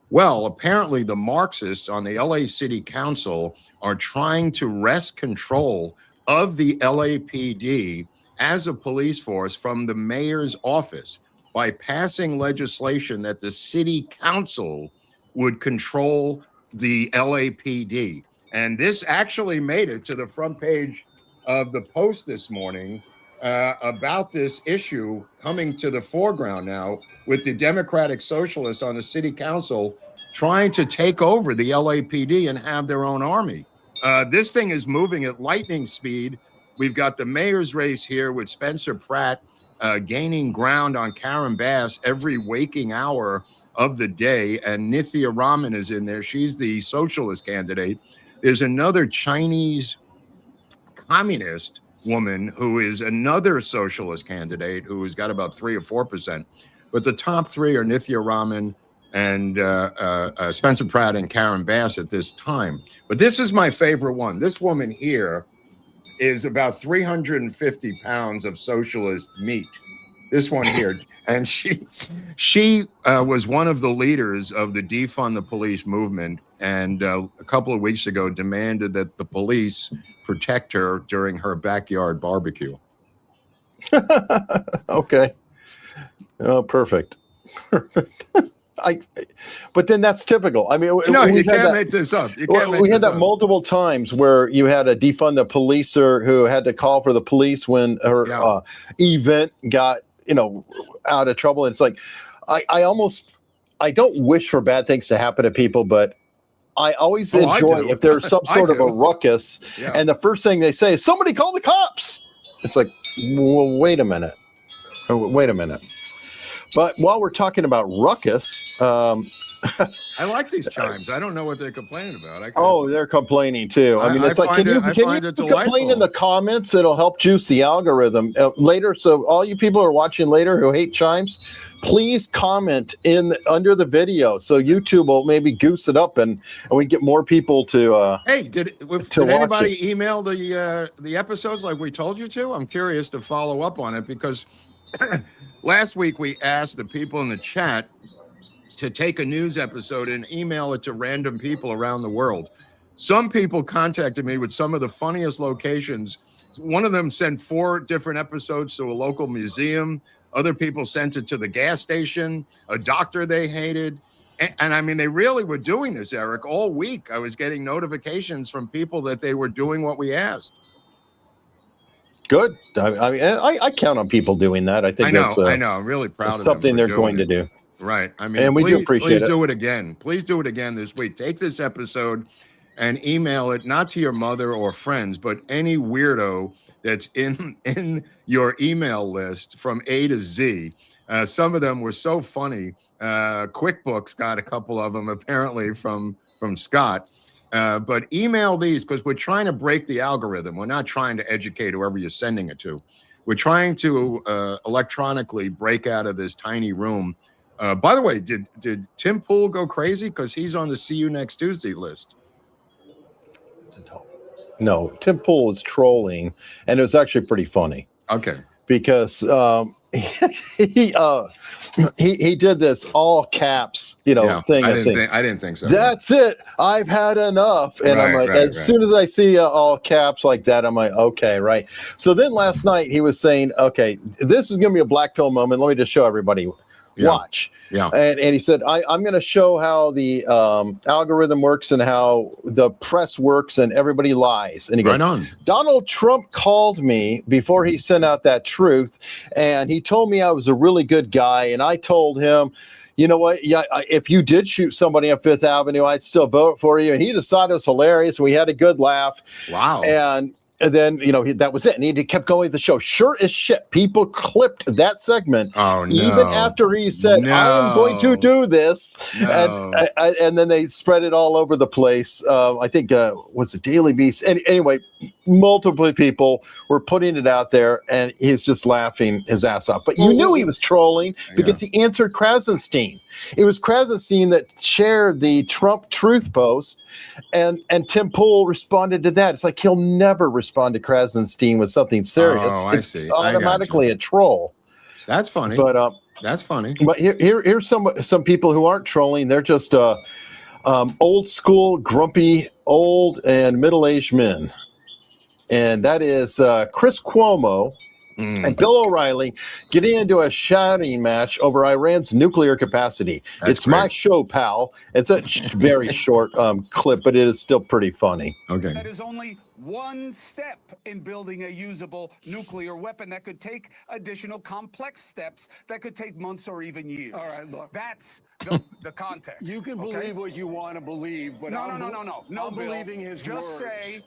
Well, apparently the Marxists on the LA City Council are trying to wrest control of the LAPD as a police force from the mayor's office by passing legislation that the city council would control the LAPD. And this actually made it to the front page of the Post this morning, about this issue coming to the foreground now, with the Democratic Socialists on the city council trying to take over the LAPD and have their own army. This thing is moving at lightning speed. We've got the mayor's race here with Spencer Pratt gaining ground on Karen Bass every waking hour of the day, and Nithya Raman is in there. She's the socialist candidate. There's another Chinese communist woman who is another socialist candidate who has got about 3 or 4%. But the top three are Nithya Raman and Spencer Pratt and Karen Bass at this time. But this is my favorite one. This woman here is about 350 pounds of socialist meat. This one here. And she was one of the leaders of the defund the police movement, and a couple of weeks ago demanded that the police protect her during her backyard barbecue. Okay. Oh, perfect. But then that's typical. I mean, no, you can't make this up. We had that multiple times where you had a defund the policer who had to call for the police when her event got, out of trouble. And it's like, I don't wish for bad things to happen to people, but I always enjoy if there's some sort of a ruckus, and the first thing they say is, somebody call the cops. It's like, well, wait a minute. But while we're talking about ruckus, I like these chimes. I don't know what they're complaining about. They're complaining too. I mean, it's like, can you complain in the comments? It'll help juice the algorithm later. So all you people who are watching later who hate chimes, please comment under the video, so YouTube will maybe goose it up and we get more people to. Hey, did anybody email the episodes like we told you to? I'm curious to follow up on it, because last week we asked the people in the chat to take a news episode and email it to random people around the world. Some people contacted me with some of the funniest locations. One of them sent 4 different episodes to a local museum. Other people sent it to the gas station, a doctor they hated. And I mean, they really were doing this, Eric, all week. I was getting notifications from people that they were doing what we asked. Good. I mean, I count on people doing that. I think I know. I'm really proud of them. Something they're going to do. Right. I mean, and we do appreciate it. Please do it again. Please do it again this week. Take this episode and email it, not to your mother or friends, but any weirdo that's in your email list from A to Z. Some of them were so funny. QuickBooks got a couple of them apparently from Scott. But email these, because we're trying to break the algorithm. We're not trying to educate whoever you're sending it to. We're trying to electronically break out of this tiny room. By the way, did Tim Pool go crazy? Because he's on the See You Next Tuesday list. No, Tim Pool was trolling, and it was actually pretty funny. Okay. Because he did this all caps, thing. I didn't think so. That's it. I've had enough. And I'm like, as soon as I see all caps like that, I'm like, okay, right. So then last night he was saying, okay, this is going to be a black pill moment. Let me just show everybody. Yeah. Watch. Yeah. And he said, I'm going to show how the algorithm works and how the press works and everybody lies. And he goes, Right on. Donald Trump called me before he sent out that truth, and he told me I was a really good guy. And I told him, you know what? Yeah, if you did shoot somebody on Fifth Avenue, I'd still vote for you. And he decided it was hilarious. We had a good laugh. Wow. And then, that was it. And he kept going with the show. Sure as shit, people clipped that segment. Oh, no. Even after he said, I am going to do this. No. And then they spread it all over the place. I think, was it Daily Beast? Anyway, multiple people were putting it out there, and he's just laughing his ass off. But you knew he was trolling because he answered Krasenstein. It was Krasenstein that shared the Trump truth post, and Tim Pool responded to that. It's like he'll never respond to Krasenstein with something serious. Oh, it's I see. automatically a troll. That's funny. But that's funny. But here's some people who aren't trolling. They're just old school, grumpy, old and middle-aged men. And that is Chris Cuomo and Bill O'Reilly getting into a shouting match over Iran's nuclear capacity. It's great. my show, pal. It's a very short clip, but it is still pretty funny. Okay. That is only one step in building a usable nuclear weapon that could take additional complex steps that could take months or even years. All right, look. That's the context. You can believe what you want to believe, but No, I'm Bill. believing his words.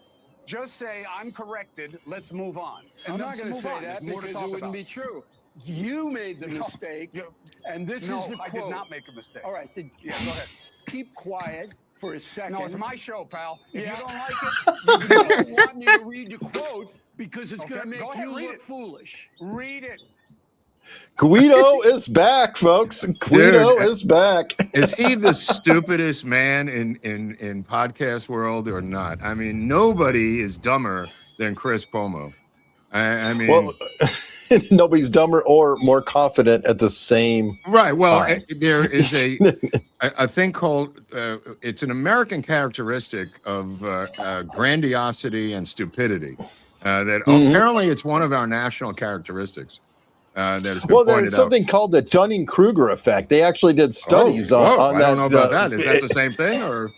Just say I'm corrected. Let's move on. I'm not going to say that because it wouldn't be true. You made the mistake, and this is the quote. I did not make a mistake. All right, go ahead. Keep quiet for a second. No, it's my show, pal. If you don't like it, you don't want me to read the quote because it's going to make you look foolish. Read it. Guido is back, folks. Guido is back. Is he the stupidest man in podcast world or not? I mean, nobody is dumber than Chris Cuomo. I mean, well, nobody's dumber or more confident at the same right. Well, time. There is a thing called it's an American characteristic of grandiosity and stupidity. That apparently it's one of our national characteristics. That has been there's something called the Dunning-Kruger effect. They actually did studies on that. I don't know about that. Is that the same thing, or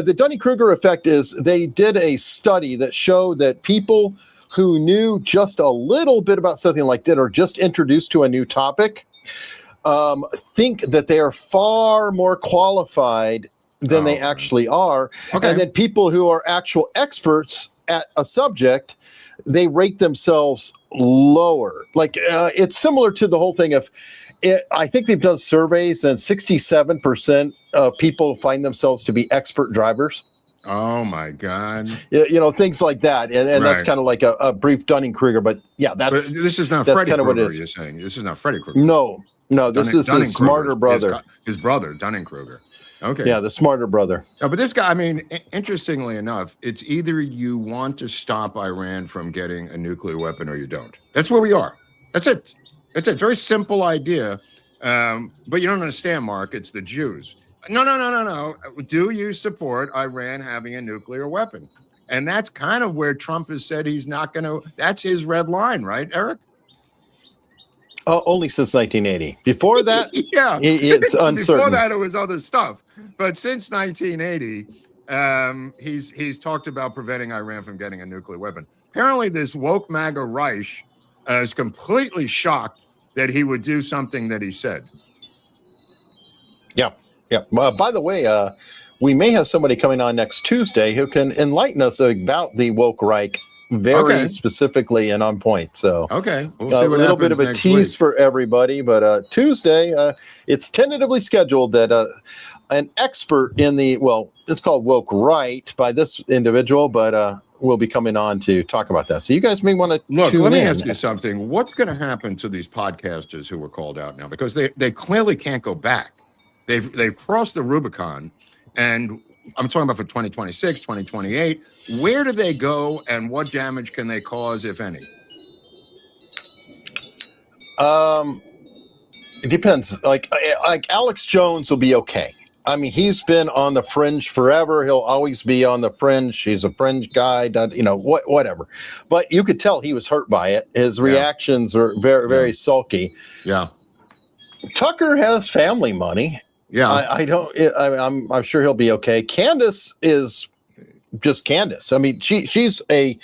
the Dunning-Kruger effect is they did a study that showed that people who knew just a little bit about something like that or just introduced to a new topic think that they are far more qualified than they actually are. Okay. And then people who are actual experts at a subject, they rate themselves lower. Like it's similar to the whole thing of I think they've done surveys and 67% of people find themselves to be expert drivers. Oh my God. Things like that. And that's kind of like a brief Dunning-Kruger, but this is not Freddie Krueger, you're saying. This is not Freddie Krueger. No, this is his smarter brother. His brother, Dunning-Kruger. Okay. Yeah, the smarter brother. No, but this guy, I mean, interestingly enough, it's either you want to stop Iran from getting a nuclear weapon or you don't. That's where we are. That's it. It's a very simple idea. But you don't understand, Mark. It's the Jews. No. Do you support Iran having a nuclear weapon? And that's kind of where Trump has said he's not going to. That's his red line, right, Eric? Only since 1980. Before that, yeah, it's uncertain. Before that, it was other stuff. But since 1980, he's talked about preventing Iran from getting a nuclear weapon. Apparently, this woke MAGA Reich is completely shocked that he would do something that he said. Yeah. By the way, we may have somebody coming on next Tuesday who can enlighten us about the woke Reich very specifically and on point. So we'll see a little bit of a tease for everybody, but Tuesday it's tentatively scheduled that an expert in it's called woke right by this individual, but will be coming on to talk about that. So you guys may want to look. Let me ask you something. What's going to happen to these podcasters who were called out now? Because they clearly can't go back. They've crossed the Rubicon, and I'm talking about for 2026, 2028. Where do they go, and what damage can they cause, if any? It depends. Like Alex Jones will be okay. I mean, he's been on the fringe forever. He'll always be on the fringe. He's a fringe guy, whatever. But you could tell he was hurt by it. His reactions were very, very sulky. Yeah. Tucker has family money. Yeah. I'm sure he'll be okay. Candace is just Candace. I mean, she's a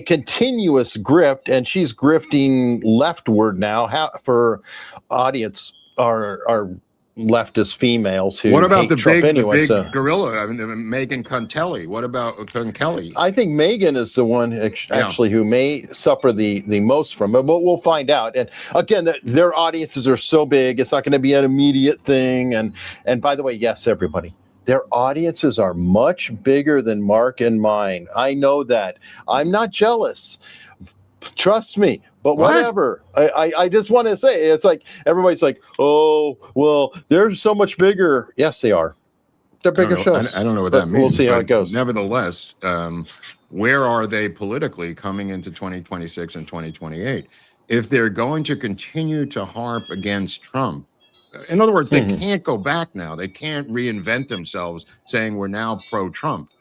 continuous grift, and she's grifting leftward now. For audience are leftist females who What about hate the Trump big, anyway. the big So gorilla? I mean, Megan Kelly. What about Kelly? I think Megan is the one actually who may suffer the most from it, but we'll find out. And again, their audiences are so big, it's not going to be an immediate thing. And by the way, yes, everybody, their audiences are much bigger than Mark and mine. I know that. I'm not jealous. Trust me. But whatever. I just want to say, it's like everybody's like, oh, well, they're so much bigger. Yes, they are. They're bigger shows. I don't know what that means. We'll see how it goes. Nevertheless, where are they politically coming into 2026 and 2028? If they're going to continue to harp against Trump, in other words, they can't go back now. They can't reinvent themselves saying we're now pro-Trump.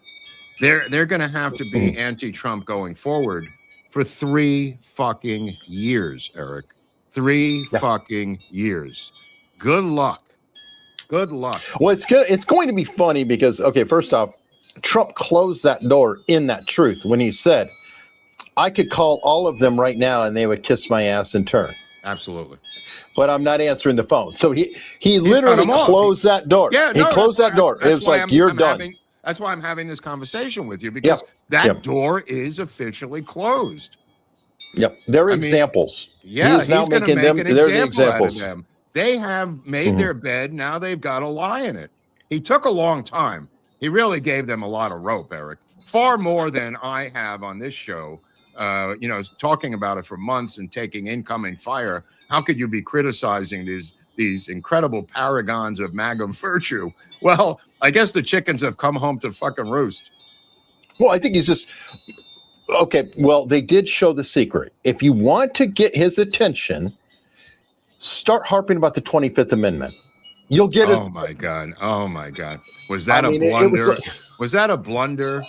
They're going to have to be anti-Trump going forward for 3 fucking years, Eric. 3 fucking years. Good luck. Good luck. Well, it's going to be funny because, okay, first off, Trump closed that door in that truth when he said, I could call all of them right now and they would kiss my ass in turn. Absolutely. But I'm not answering the phone. So he literally closed that door. Yeah, he closed that door. It was like, you're done. That's why I'm having this conversation with you, because that door is officially closed. Yep. They're examples. Yeah, he's now making them. They're the examples. Them. They have made their bed. Now they've got a lie in it. He took a long time. He really gave them a lot of rope, Eric. Far more than I have on this show. Talking about it for months and taking incoming fire. How could you be criticizing these incredible paragons of MAGA virtue? Well, I guess the chickens have come home to fucking roost. Well, I think he's just... Okay, well, they did show the secret. If you want to get his attention, start harping about the 25th Amendment. You'll get it. Oh, my God. Oh, my God. Was that a blunder? Was that a blunder?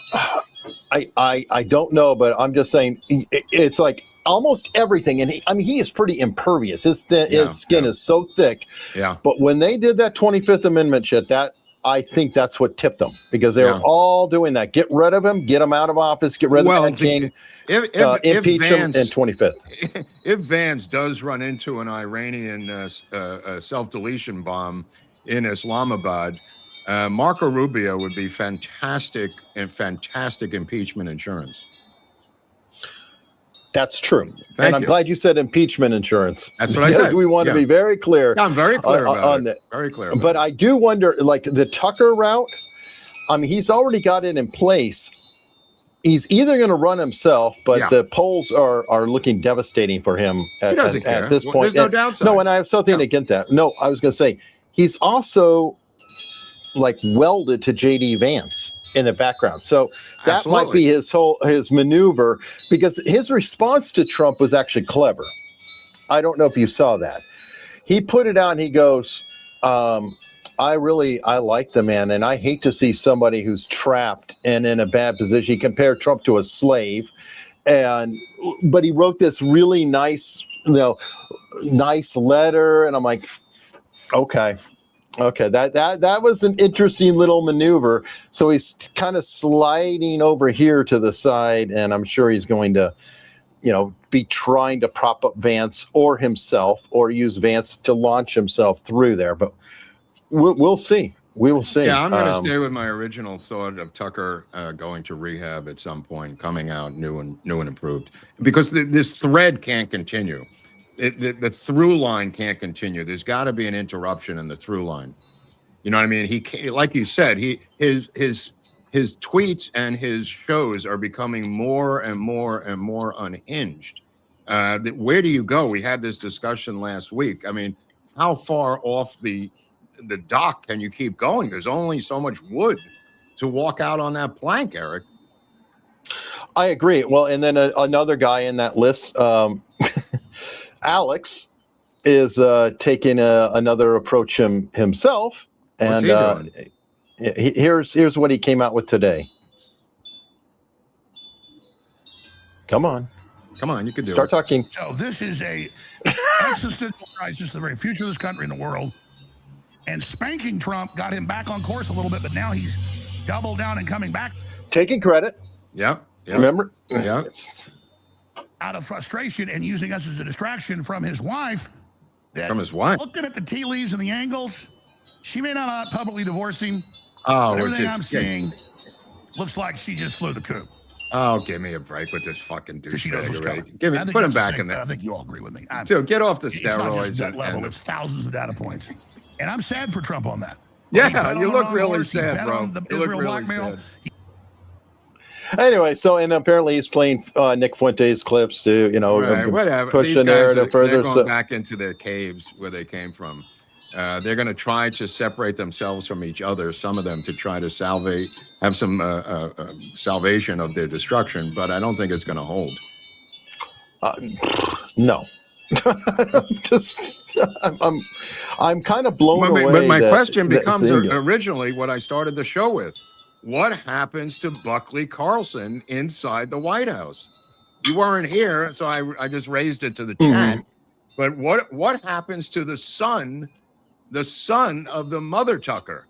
I don't know, but I'm just saying it's like almost everything. And he is pretty impervious. His skin is so thick. Yeah. But when they did that 25th Amendment shit, I think that's what tipped them, because they were all doing that. Get rid of him, get him out of office, get rid of the king, impeach him in 25th. If Vance does run into an Iranian self-deletion bomb in Islamabad, Marco Rubio would be fantastic impeachment insurance. That's true. I'm glad you said impeachment insurance. That's what I said. Because we want to be very clear. Yeah, I'm very clear about it. Very clear. But I do wonder, like the Tucker route, I mean, he's already got it in place. He's either going to run himself, but the polls are looking devastating for him at this point. There's no downside. No, and I have something against that. No, I was going to say, he's also like welded to JD Vance in the background. So that might be his maneuver, because his response to Trump was actually clever. I don't know if you saw that. He put it out and he goes, I like the man, and I hate to see somebody who's trapped and in a bad position. He compared Trump to a slave, but he wrote this really nice letter, and I'm like, okay, that was an interesting little maneuver. So he's kind of sliding over here to the side, and I'm sure he's going to, be trying to prop up Vance or himself, or use Vance to launch himself through there. But we'll see. We will see. Yeah, I'm going to stay with my original thought of Tucker going to rehab at some point, coming out new and improved, because this thread can't continue. The through line can't continue. There's got to be an interruption in the through line. You know what I mean? He can't, like you said, his tweets and his shows are becoming more and more and more unhinged. Where do you go? We had this discussion last week. I mean, how far off the dock can you keep going? There's only so much wood to walk out on that plank, Eric. I agree. Well, and then another guy in that list, Alex, is taking another approach himself. And here's what he came out with today. Come on. Come on, you can do Start it. talking. So this is a existential crisis, the very future of this country and the world. And spanking Trump got him back on course a little bit, but now he's doubled down and coming back. Taking credit. Yep. Remember? Yeah. Out of frustration and using us as a distraction from his wife. From his wife? Looking at the tea leaves and the angles, she may not publicly divorce him. Oh, but everything I'm seeing looks like she just flew the coop. Oh, give me a break with this fucking She knows what's douchebag coming. already. Put him back in there. I think you all agree with me. Dude, get off the It's not steroids. just that level. It's thousands of data points. And I'm sad for Trump on that. Yeah, you look really sad, bro. You look really sad. Anyway, so and apparently he's playing Nick Fuentes clips to whatever. push These the guys narrative further. They're going back into their caves where they came from. They're going to try to separate themselves from each other. Some of them to try to have some salvation of their destruction. But I don't think it's going to hold. No. I'm kind of blown away. But my question becomes originally what I started the show with. What happens to Buckley Carlson inside the White House? You weren't here, so I just raised it to the chat. But what happens to the son of the mother Tucker?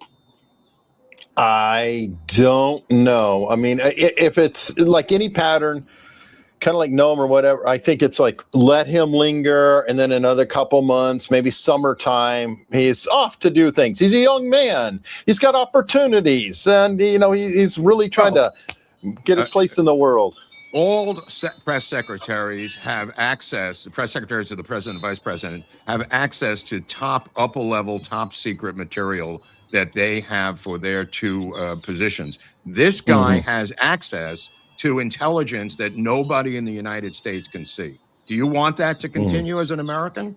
I don't know. I mean, if it's like any pattern, kind of like Noam or whatever, I think it's like let him linger, and then another couple months, maybe summertime, he's off to do things. He's a young man. He's got opportunities, and he's really trying to get his place in the world. All press secretaries have access. The press secretaries of the president and vice president have access to upper level, top secret material that they have for their two positions. This guy has access to intelligence that nobody in the United States can see. Do you want that to continue as an American?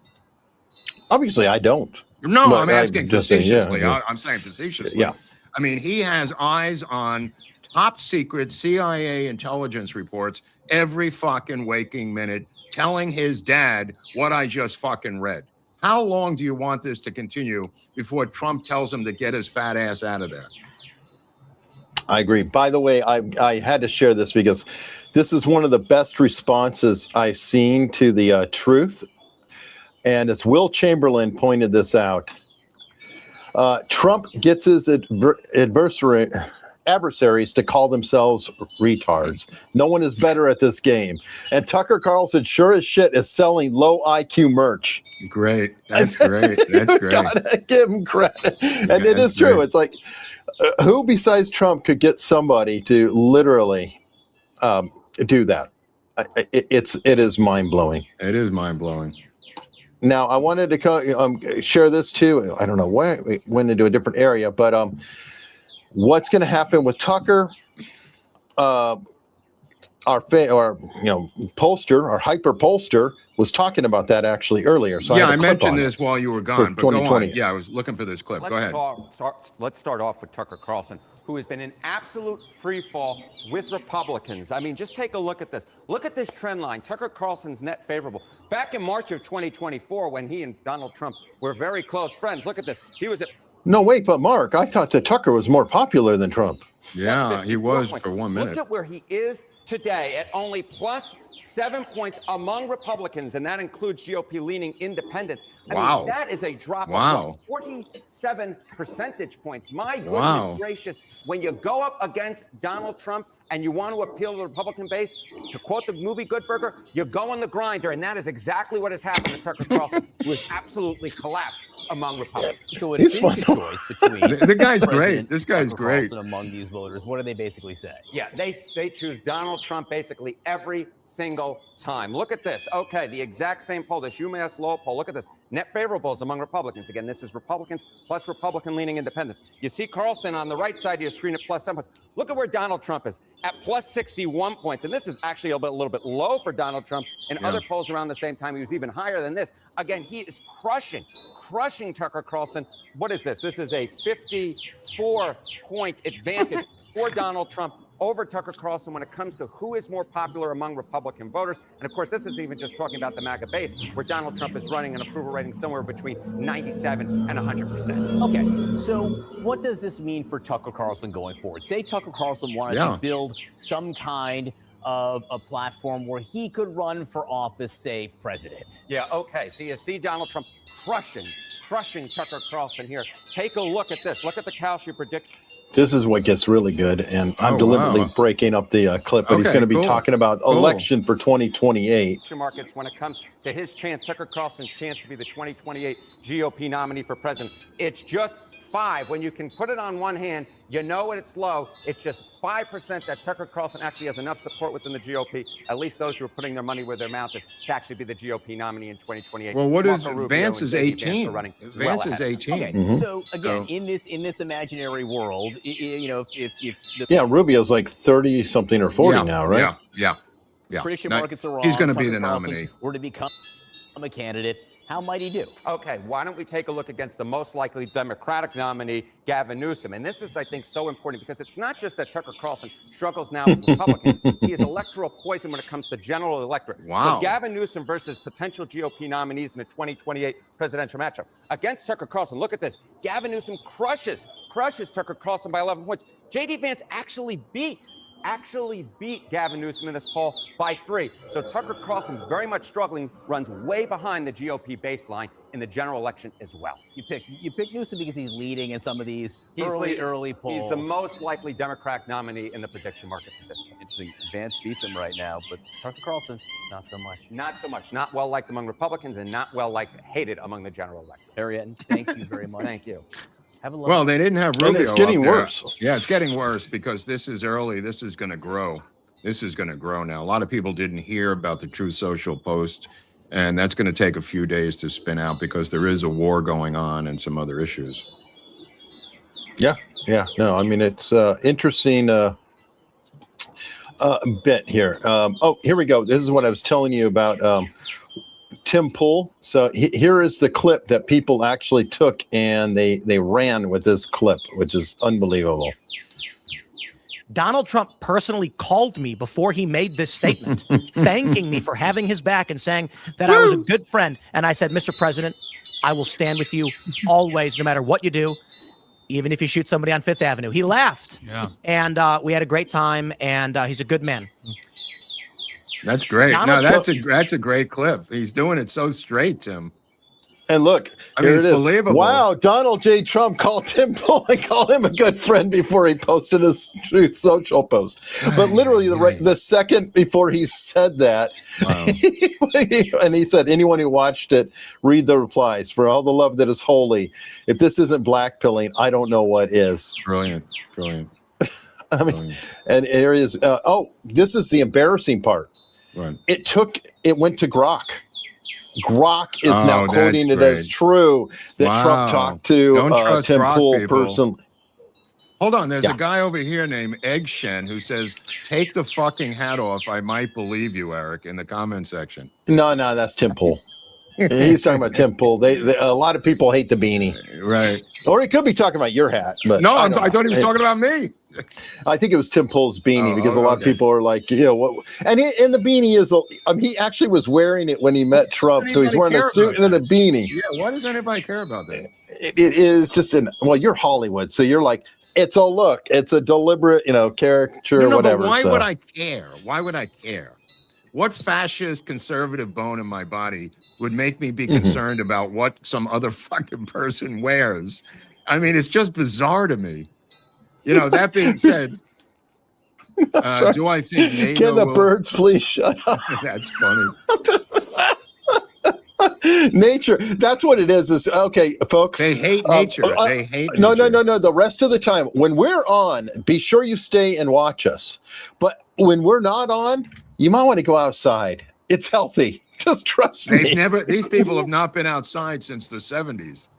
Obviously, I don't. No, But I'm asking facetiously. Yeah. I'm saying facetiously. Yeah. I mean, he has eyes on top secret CIA intelligence reports every fucking waking minute, telling his dad what I just fucking read. How long do you want this to continue before Trump tells him to get his fat ass out of there? I agree. By the way, I had to share this because this is one of the best responses I've seen to the truth. And it's Will Chamberlain pointed this out. Trump gets his adversaries to call themselves retards. No one is better at this game. And Tucker Carlson sure as shit is selling low IQ merch. Great. That's great. That's great. Gotta give him credit. And it is true. It's like, who besides Trump could get somebody to literally do that? It is mind-blowing. It is mind-blowing. Now, I wanted to share this too. I don't know why we went into a different area, but what's going to happen with Tucker? Our pollster, our hyper pollster, was talking about that actually earlier. So I mentioned this while you were gone. But go on. Yeah, I was looking for this clip. Go ahead. Let's start off with Tucker Carlson, who has been in absolute free fall with Republicans. I mean, just take a look at this. Look at this trend line. Tucker Carlson's net favorable. Back in March of 2024, when he and Donald Trump were very close friends, look at this. He was at... No, wait, but Mark, I thought that Tucker was more popular than Trump. Yeah, he was for 1 minute. Look at where he is today at only +7 points among Republicans, and that includes GOP-leaning independents. I mean, that is a drop of 47 percentage points. My goodness gracious, when you go up against Donald Trump and you want to appeal to the Republican base, to quote the movie Good Burger, you go on the grinder, and that is exactly what has happened to Tucker Carlson, who has absolutely collapsed among Republicans. So it is a choice between the guy's great. This guy's great. Among these voters, what do they basically say? Yeah, they choose Donald Trump basically every single time. Look at this. Okay, the exact same poll, this UMass Lowell poll. Look at this. Net favorables among Republicans. Again, this is Republicans plus Republican-leaning independents. You see Carlson on the right side of your screen at +7 points. Look at where Donald Trump is at +61 points. And this is actually a little bit low for Donald Trump. In other polls around the same time, he was even higher than this. Again, he is crushing Tucker Carlson. What is this? This is a 54-point advantage for Donald Trump over Tucker Carlson when it comes to who is more popular among Republican voters. And of course, this isn't even just talking about the MAGA base, where Donald Trump is running an approval rating somewhere between 97 and 100%. Okay, so what does this mean for Tucker Carlson going forward? Say Tucker Carlson wanted to build some kind of a platform where he could run for office, say president. Yeah, okay. So you see Donald Trump crushing Tucker Carlson here. Take a look at this. Look at the Kalshi prediction. This is what gets really good, and I'm deliberately breaking up the clip, but he's going to be talking about election for 2028. Markets when it comes to his chance, Tucker Carlson's chance to be the 2028 GOP nominee for president. It's just 5. When you can put it on one hand, you know it's low. It's just 5% that Tucker Carlson actually has enough support within the GOP, at least those who are putting their money where their mouth is, to actually be the GOP nominee in 2028. Well, what is Rubio Vance is 18. Vance is 18. Okay, so again, in this imaginary world, you know, if the Rubio's like 30 something or 40 now, right? Yeah. prediction markets are wrong, He's going to be Tucker the Carlson nominee. were to become a candidate, how might he do? Okay, why don't we take a look against the most likely Democratic nominee, Gavin Newsom? And this is, I think, so important because it's not just that Tucker Carlson struggles now with Republicans. He is electoral poison when it comes to general electorate. Wow. So Gavin Newsom versus potential GOP nominees in the 2028 presidential matchup. Against Tucker Carlson, look at this. Gavin Newsom crushes Tucker Carlson by 11 points. J.D. Vance actually beat Gavin Newsom in this poll by 3. So Tucker Carlson, very much struggling, runs way behind the GOP baseline in the general election as well. You pick Newsom because he's leading in some of these early polls. He's the most likely Democratic nominee in the prediction markets at this point. Interesting. Vance beats him right now, but Tucker Carlson, not so much. Not so much. Not well liked among Republicans and not well liked, hated among the general electorate. Harriet, thank you very much. Thank you. Well, they didn't have Rubio. And it's getting worse. Yeah, it's getting worse because this is early. This is going to grow. This is going to grow now. A lot of people didn't hear about the Truth Social post, and that's going to take a few days to spin out because there is a war going on and some other issues. Yeah. No, I mean, it's interesting bit here. Here we go. This is what I was telling you about Tim Pool. So here is the clip that people actually took and they ran with this clip, which is unbelievable. Donald Trump personally called me before he made this statement, thanking me for having his back and saying that I was a good friend. And I said, Mr. President, I will stand with you always, no matter what you do, even if you shoot somebody on Fifth Avenue. He laughed. Yeah. And we had a great time, and he's a good man. That's great. No, that's a great clip. He's doing it so straight, Tim. And look, here it is. Believable. Wow, Donald J. Trump called Tim Pool and called him a good friend before he posted his Truth Social post. But literally, the second before he said that, and he said, anyone who watched it, read the replies. For all the love that is holy, if this isn't blackpilling, I don't know what is. Brilliant. I mean, and here is. This is the embarrassing part. Right. It went to Grok. Grok is now quoting it as true that Trump talked to Tim Pool personally. Hold on, there's a guy over here named Egg Shen who says, "Take the fucking hat off. I might believe you, Eric," in the comment section. No, that's Tim Pool. He's talking about Tim Pool. A lot of people hate the beanie, right? Or he could be talking about your hat. But no, I thought he was talking about me. I think it was Tim Pool's beanie because a lot of people are like, what? And the beanie is. He actually was wearing it when he met Trump, so he's wearing a suit and the beanie. Yeah, why does anybody care about that? It is just you're Hollywood, so you're like, it's a look, it's a deliberate, caricature, or whatever. But why would I care? Why would I care? What fascist conservative bone in my body would make me be concerned about what some other fucking person wears? I mean, it's just bizarre to me. That being said, do I think NATO Can the birds please shut up? That's funny. Nature, that's what it is okay, folks. They hate nature. They hate no, nature. No. The rest of the time, when we're on, be sure you stay and watch us. But when we're not on, you might want to go outside. It's healthy. Just trust me. These people have not been outside since the 70s.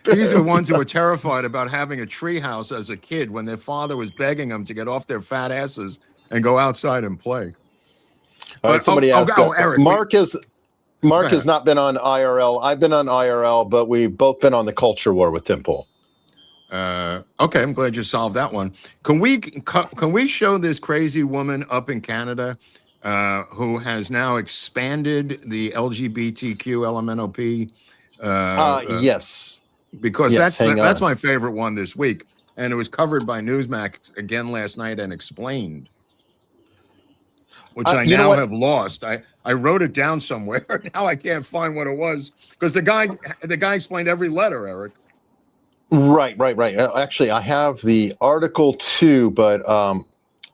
These are the ones who were terrified about having a treehouse as a kid when their father was begging them to get off their fat asses and go outside and play. All right, somebody asked, Eric, Mark has not been on IRL. I've been on IRL, but we've both been on the culture war with Tim Pool. Okay, I'm glad you solved that one. Can we show this crazy woman up in Canada who has now expanded the LGBTQ LMNOP? Yes. Because that's my favorite one this week, and it was covered by Newsmax again last night and explained. which I now have lost. I wrote it down somewhere. Now I can't find what it was because the guy explained every letter, Eric. Right. Actually, I have the article too, but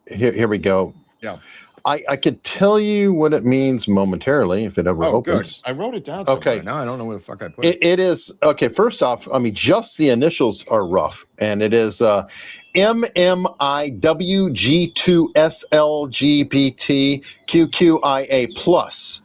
here we go. Yeah. I could tell you what it means momentarily if it ever opens. Good. I wrote it down somewhere. Okay. Now I don't know where the fuck I put it. It is okay. First off, I mean, just the initials are rough, and it is MMIWG2SLGBTQQIA plus,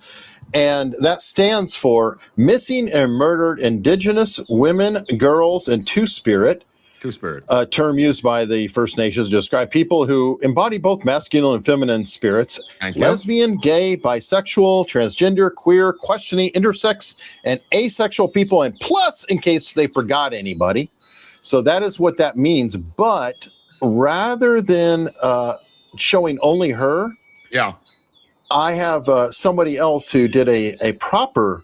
and that stands for Missing and Murdered Indigenous Women, Girls, and Two-Spirit. Two-Spirit. A term used by the First Nations to describe people who embody both masculine and feminine spirits. Lesbian, gay, bisexual, transgender, queer, questioning, intersex, and asexual people, and plus, in case they forgot anybody. So that is what that means. But rather than showing only her, I have somebody else who did a proper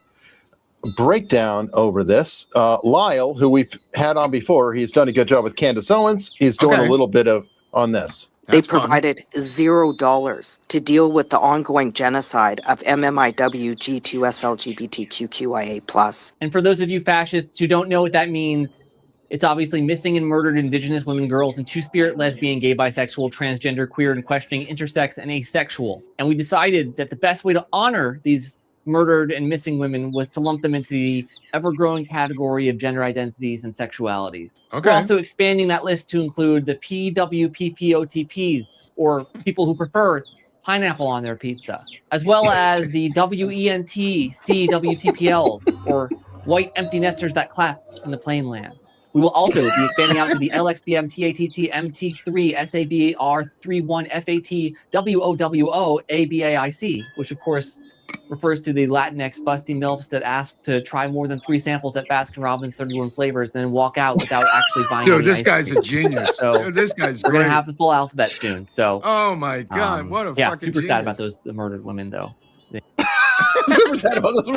breakdown over this. Lyle, who we've had on before, he's done a good job with Candace Owens. He's doing a little bit on this. They provided $0 to deal with the ongoing genocide of MMIWG2SLGBTQQIA+. And for those of you fascists who don't know what that means, it's obviously missing and murdered Indigenous women, girls, and two-spirit, lesbian, gay, bisexual, transgender, queer, and questioning, intersex, and asexual. And we decided that the best way to honor these murdered and missing women was to lump them into the ever-growing category of gender identities and sexualities. Okay. We're also expanding that list to include the PWPPOTPs, or people who prefer pineapple on their pizza, as well as the WENTCWTPLs, or white empty nesters that clap in the plain land. We will also be expanding out to the LXBM, TATT, MT3, SABR, 31, FAT, WOWO, ABAIC, which of course refers to the Latinx busty MILFs that ask to try more than 3 samples at Baskin-Robbins 31 flavors, then walk out without actually buying Dude, any this ice guy's cream. a genius. So Dude, this guy's we're great. going to have the full alphabet soon. So, oh my God, what a fucking super genius. sad about the murdered women, though. Super sad about this.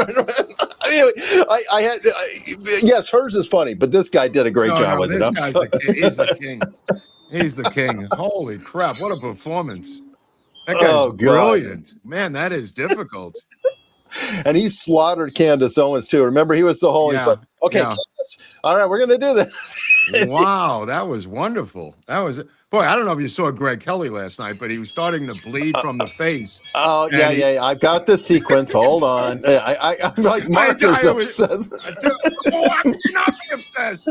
I had yes, hers is funny, but this guy did a great job with it. He's the king. He's the king. Holy crap! What a performance! That guy's brilliant. Man, that is difficult. And he slaughtered Candace Owens too. Remember, he was the whole. He's like, okay, Candace, all right, we're gonna do this. Wow, that was wonderful. That was boy. I don't know if you saw Greg Kelly last night, but he was starting to bleed from the face. Oh yeah. I've got the sequence. Hold on. I'm like Mark is obsessed. I cannot be obsessed.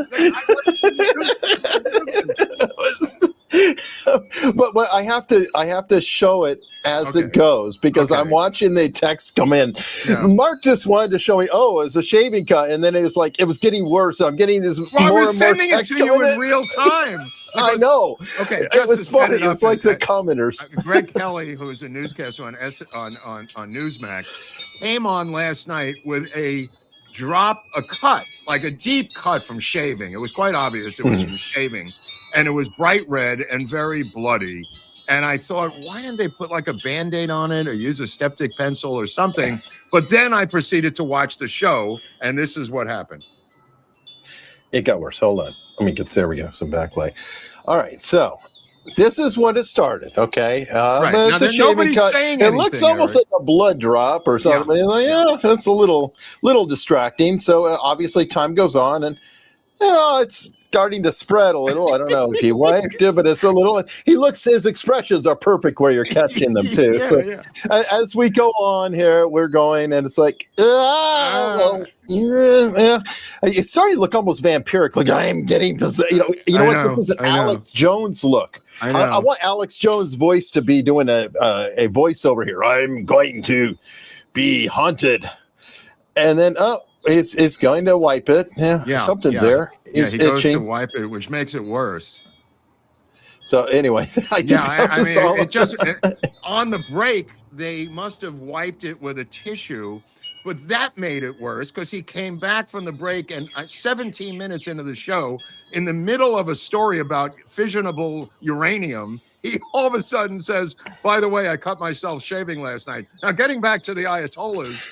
But I have to show it as it goes because I'm watching the text come in. Yeah. Mark just wanted to show me, it's a shaving cut, and then it was like it was getting worse. I'm getting this more and more sending it text to you in real time. I know. Okay, it was funny. It was like the commenters. Greg Kelly, who's a newscaster on Newsmax, came on last night with a cut, like a deep cut from shaving. It was quite obvious it was from shaving. And it was bright red and very bloody. And I thought, why didn't they put like a Band-Aid on it or use a Steptic pencil or something? But then I proceeded to watch the show, and this is what happened. It got worse. Hold on. Let me get, there we go, some backlight. All right, so this is what it started, okay? Right. But Now, it's a shaving cut. It looks almost like a blood drop or something. Yeah, that's a little distracting. So obviously time goes on, and it's starting to spread a little. I don't know if he wiped it, but it's a little. His expressions are perfect where you're catching them too. As we go on here, we're going, and it's like, it's starting to look almost vampiric. Like I am getting possessed. You know what? This is an Alex Jones look. I want Alex Jones' voice to be doing a voiceover here. I'm going to be haunted, and then it's going to wipe it. Something's there. He goes to wipe it, which makes it worse. So anyway, on the break, they must have wiped it with a tissue, but that made it worse because he came back from the break and 17 minutes into the show, in the middle of a story about fissionable uranium, he all of a sudden says, by the way, I cut myself shaving last night. Now, getting back to the Ayatollahs.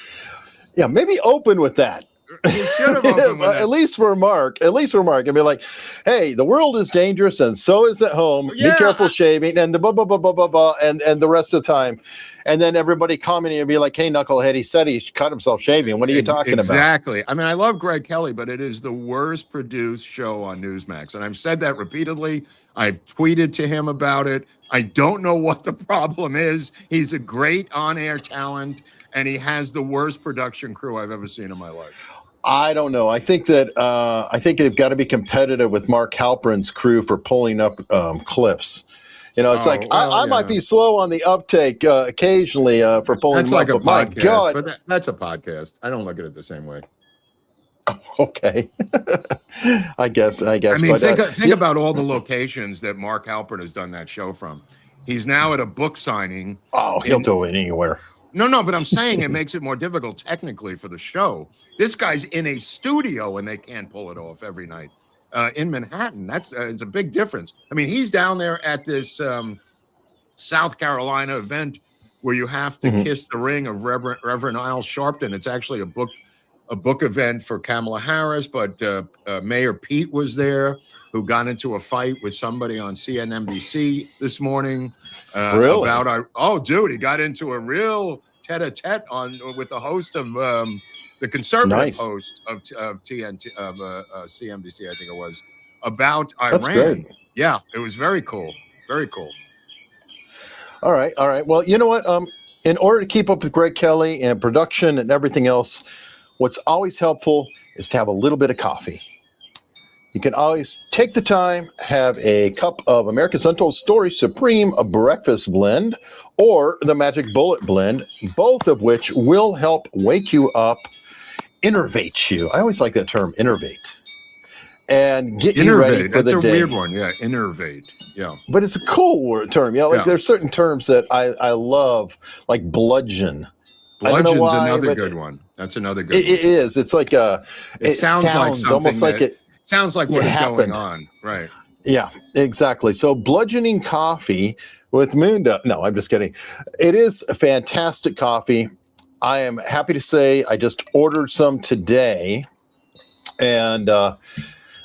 Yeah, maybe open with that. He should have opened with at least for Mark, and be like, "Hey, the world is dangerous, and so is at home. Be careful shaving," and the blah blah blah blah blah blah, and the rest of the time, and then everybody commenting and be like, "Hey, knucklehead, he said he cut himself shaving. What are you talking about?" Exactly. I mean, I love Greg Kelly, but it is the worst produced show on Newsmax, and I've said that repeatedly. I've tweeted to him about it. I don't know what the problem is. He's a great on-air talent, and he has the worst production crew I've ever seen in my life. I don't know. I think that they've got to be competitive with Mark Halperin's crew for pulling up clips. You know, it's I might be slow on the uptake occasionally for pulling them up, but my God. But that's a podcast. I don't look at it the same way. Okay. I guess. I mean, think about all the locations that Mark Halperin has done that show from. He's now at a book signing. Oh, he'll do it anywhere. No, but I'm saying it makes it more difficult technically for the show. This guy's in a studio and they can't pull it off every night in Manhattan. That's it's a big difference. I mean, he's down there at this South Carolina event where you have to kiss the ring of Reverend Al Sharpton. It's actually a book event for Kamala Harris, but Mayor Pete was there, who got into a fight with somebody on CNBC this morning. Really? He got into a real tete-a-tete with the host of the conservative host of CNBC, I think it was, about Iran. That's great. Yeah, it was very cool. Very cool. All right. Well, you know what? In order to keep up with Greg Kelly and production and everything else, what's always helpful is to have a little bit of coffee. You can always take the time, have a cup of America's Untold Story Supreme, a breakfast blend, or the Magic Bullet blend, both of which will help wake you up, innervate you. I always like that term, innervate. And get you ready for the day. That's a weird one, yeah, innervate, yeah. But it's a cool term, there's certain terms that I love, like bludgeon. Bludgeon's another good one. That's another good one. It is. It's like it sounds like almost like it sounds like what is going on. Right. Yeah, exactly. So bludgeoning coffee with Moon. No, I'm just kidding. It is a fantastic coffee. I am happy to say I just ordered some today, and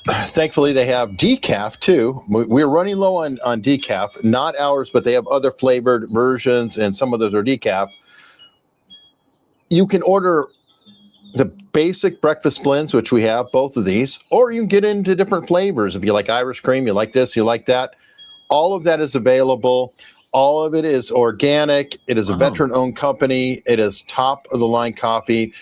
thankfully they have decaf too. We're running low on decaf, not ours, but they have other flavored versions, and some of those are decaf. You can order the basic breakfast blends, which we have, both of these, or you can get into different flavors. If you like Irish cream, you like this, you like that. All of that is available. All of it is organic. It is a veteran-owned company. It is top-of-the-line coffee.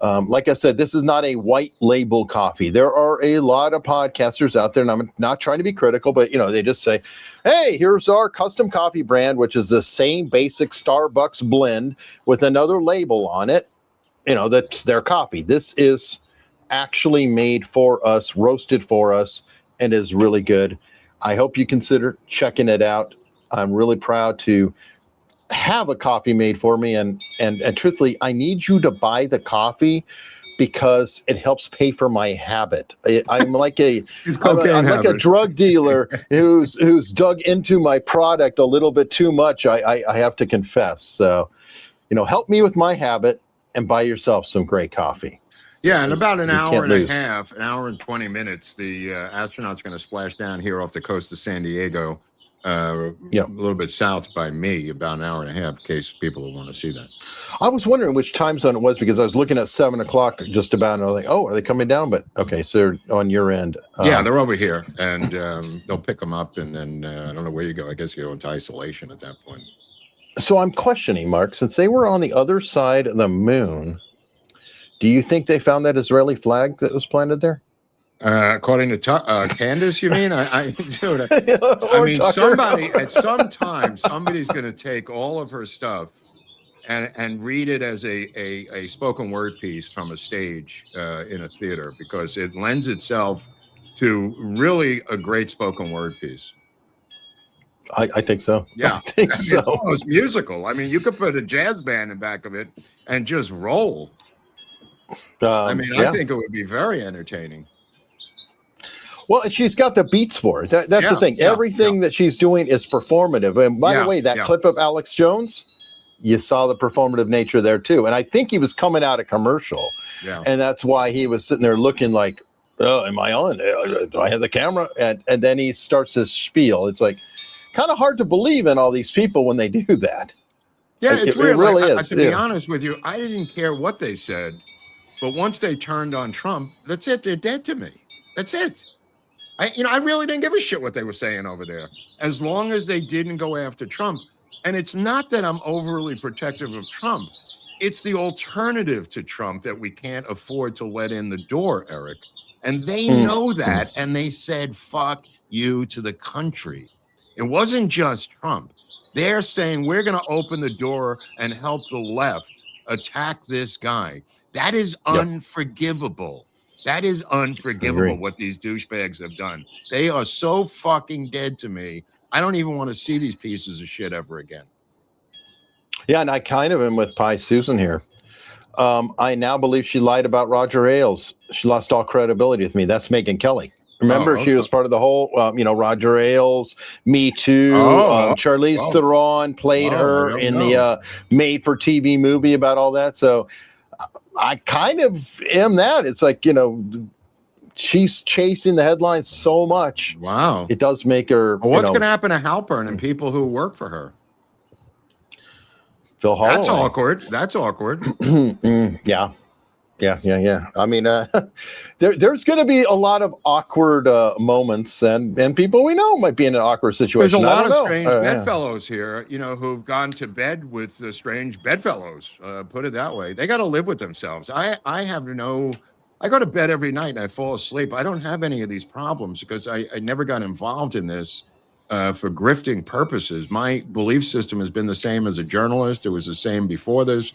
Like I said, this is not a white label coffee. There are a lot of podcasters out there, and I'm not trying to be critical, but they just say, hey, here's our custom coffee brand, which is the same basic Starbucks blend with another label on it. That's their coffee. This is actually made for us, roasted for us, and is really good. I hope you consider checking it out. I'm really proud to have a coffee made for me, and truthfully, I need you to buy the coffee because it helps pay for my habit. I'm like a drug dealer who's dug into my product a little bit too much. I have to confess. So, help me with my habit and buy yourself some great cofffe. Yeah, in about an hour and a half, an hour and 20 minutes, the astronaut's going to splash down here off the coast of San Diego. A little bit south by me, about an hour and a half, in case people want to see that. I was wondering which time zone it was because I was looking at 7 o'clock just about, and I was like, oh, are they coming down? But okay, so they're on your end. Yeah, they're over here, and they'll pick them up, and then I don't know where you go. I guess you go into isolation at that point. So I'm questioning, Mark, since they were on the other side of the moon, do you think they found that Israeli flag that was planted there? According to Candace, you mean? I mean, somebody at some time, somebody's going to take all of her stuff and read it as a spoken word piece from a stage in a theater, because it lends itself to really a great spoken word piece. I think so. Yeah, I think so. It's almost musical. I mean, you could put a jazz band in back of it and just roll. I think it would be very entertaining. Well, she's got the beats for it. That's the thing. Everything that she's doing is performative. And by the way, that clip of Alex Jones, you saw the performative nature there too. And I think he was coming out of commercial, and that's why he was sitting there looking like, oh, am I on? Do I have the camera? And then he starts this spiel. It's like kind of hard to believe in all these people when they do that. Yeah, like, it's weird. It really is. To be honest with you, I didn't care what they said, but once they turned on Trump, that's it. They're dead to me. That's it. I really didn't give a shit what they were saying over there, as long as they didn't go after Trump. And it's not that I'm overly protective of Trump. It's the alternative to Trump that we can't afford to let in the door, Eric. And they know that, and they said, fuck you to the country. It wasn't just Trump. They're saying we're going to open the door and help the left attack this guy. That is unforgivable. That is unforgivable what these douchebags have done. They are so fucking dead to me. I don't even want to see these pieces of shit ever again. Yeah, and I kind of am with Pie Susan here. I now believe she lied about Roger Ailes. She lost all credibility with me. That's Megyn Kelly. Remember, she was part of the whole, Roger Ailes, Me Too. Charlize Theron played her in the made-for-TV movie about all that. So I kind of am that. It's like, she's chasing the headlines so much. Wow. It does make her. Well, what's going to happen to Halpern and people who work for her? Phil Holloway. That's awkward. That's awkward. Yeah. I mean, there's going to be a lot of awkward moments, and people we know might be in an awkward situation. There's a lot of strange bedfellows here, who've gone to bed with the strange bedfellows. Put it that way. They got to live with themselves. I go to bed every night and I fall asleep. I don't have any of these problems because I never got involved in this for grifting purposes. My belief system has been the same as a journalist. It was the same before this.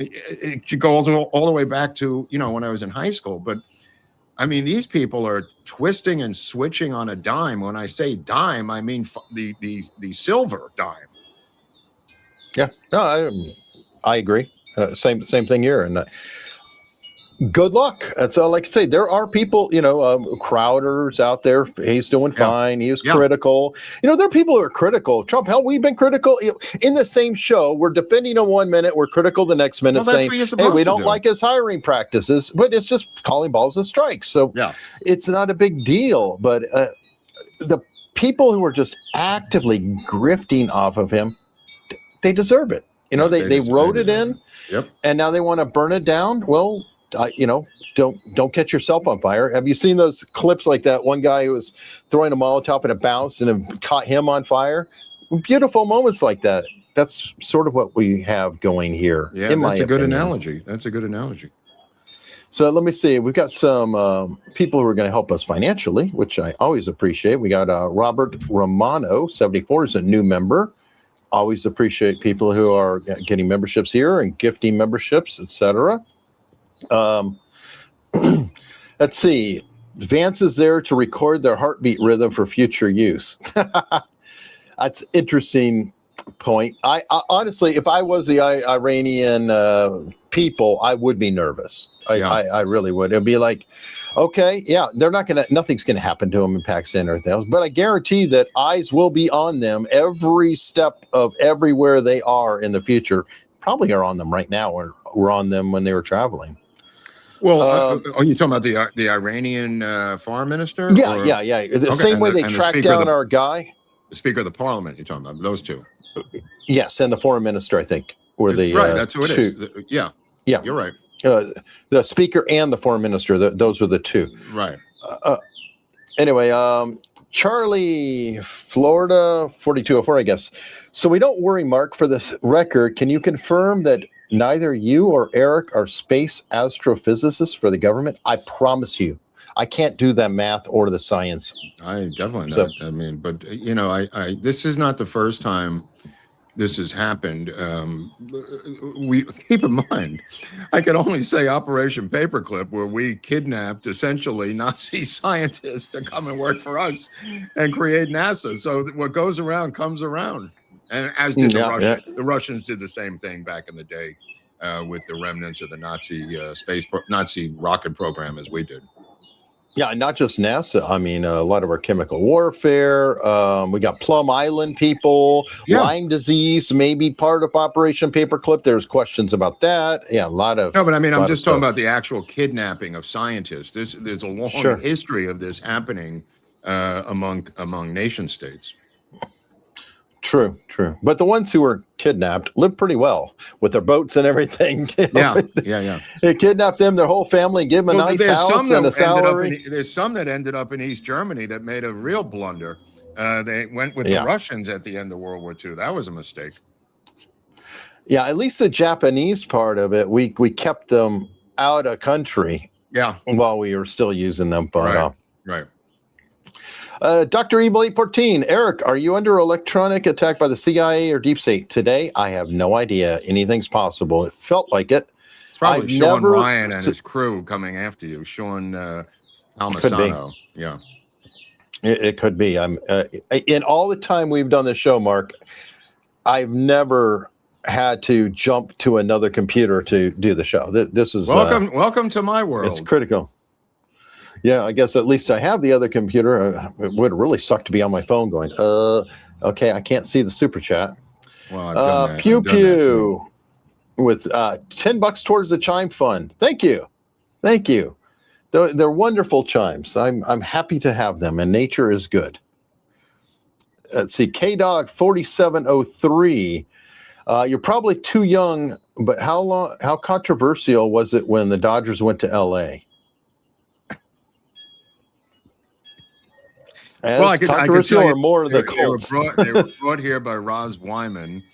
It goes all the way back to, when I was in high school. But I mean, these people are twisting and switching on a dime. When I say dime, I mean the silver dime. Yeah, no, I agree. Same thing here. And good luck. That's all I can say. There are people, Crowder's out there. He's doing fine. He was critical. There are people who are critical. Trump, hell, we've been critical in the same show. We're defending him one minute. We're critical the next minute, saying, hey, we don't like his hiring practices. But it's just calling balls and strikes. So it's not a big deal. But the people who are just actively grifting off of him, they deserve it. They wrote it in. Yep. And now they want to burn it down. Well, don't catch yourself on fire. Have you seen those clips like that one guy who was throwing a Molotov and it bounced and it caught him on fire? Beautiful moments like that. That's sort of what we have going here. Yeah, that's a good analogy. That's a good analogy. So let me see. We've got some people who are going to help us financially, which I always appreciate. We got Robert Romano, 74, is a new member. Always appreciate people who are getting memberships here and gifting memberships, etc. Let's see. Vance is there to record their heartbeat rhythm for future use. That's interesting point. I honestly, if I was the Iranian people, I would be nervous. I really would. It'd be like, okay, nothing's gonna happen to them in Pakistan or anything else. But I guarantee that eyes will be on them every step of everywhere they are in the future. Probably are on them right now, or were on them when they were traveling. Well, are you talking about the Iranian foreign minister? Yeah. The same way they tracked down our guy. The Speaker of the Parliament, you're talking about those two. Yes, and the foreign minister, I think, were the right. That's who it is. Yeah, you're right. The speaker and the foreign minister, those were the two. Right. Anyway, Charlie, Florida, 4204, I guess. So we don't worry, Mark, for this record. Can you confirm that neither you or Eric are space astrophysicists for the government? I promise you. I can't do that math or the science. I definitely not. I mean, but I this is not the first time this has happened. We keep in mind, I can only say Operation Paperclip, where we kidnapped essentially Nazi scientists to come and work for us and create NASA. So what goes around comes around, and as did the Russians. The Russians did the same thing back in the day with the remnants of the Nazi Nazi rocket program, as we did. Yeah, not just NASA. I mean, a lot of our chemical warfare. We got Plum Island people, Lyme disease, maybe part of Operation Paperclip. There's questions about that. Yeah, a lot of. No, but I mean, I'm just talking about the actual kidnapping of scientists. There's a long history of this happening among nation states. True. But the ones who were kidnapped lived pretty well with their boats and everything. Yeah. They kidnapped them, their whole family, give them a nice house and a salary. There's some that ended up in East Germany that made a real blunder. They went with the Russians at the end of World War II. That was a mistake. Yeah, at least the Japanese part of it, we kept them out of country. Yeah. While we were still using them. But, right. Dr. Evil 814, Eric, are you under electronic attack by the CIA or Deep State? Today, I have no idea. Anything's possible. It felt like it. It's probably Sean Ryan and his crew coming after you. Sean Almasano. Yeah. It could be. I'm in all the time we've done this show, Mark, I've never had to jump to another computer to do the show. This is welcome to my world. It's critical. Yeah, I guess at least I have the other computer. It would really suck to be on my phone going, okay, I can't see the super chat. Well, I've done that. Pew Pew with $10 towards the chime fund. Thank you. They're wonderful chimes. I'm happy to have them, and nature is good. Let's see, KDog 4703. You're probably too young, but how controversial was it when the Dodgers went to LA? Controversial or more of the Colts? They were brought here by Roz Wyman,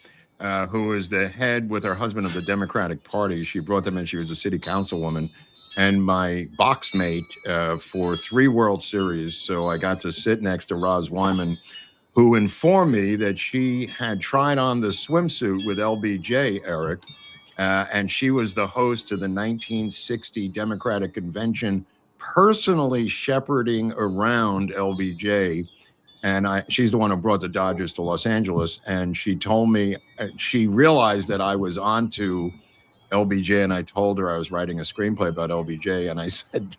who is the head with her husband of the Democratic Party. She brought them in. She was a city councilwoman and my box mate for 3 World Series. So I got to sit next to Roz Wyman, who informed me that she had tried on the swimsuit with LBJ, Eric, and she was the host of the 1960 Democratic Convention, personally shepherding around LBJ. And she's the one who brought the Dodgers to Los Angeles. And she told me, she realized that I was onto LBJ, and I told her I was writing a screenplay about LBJ. And I said,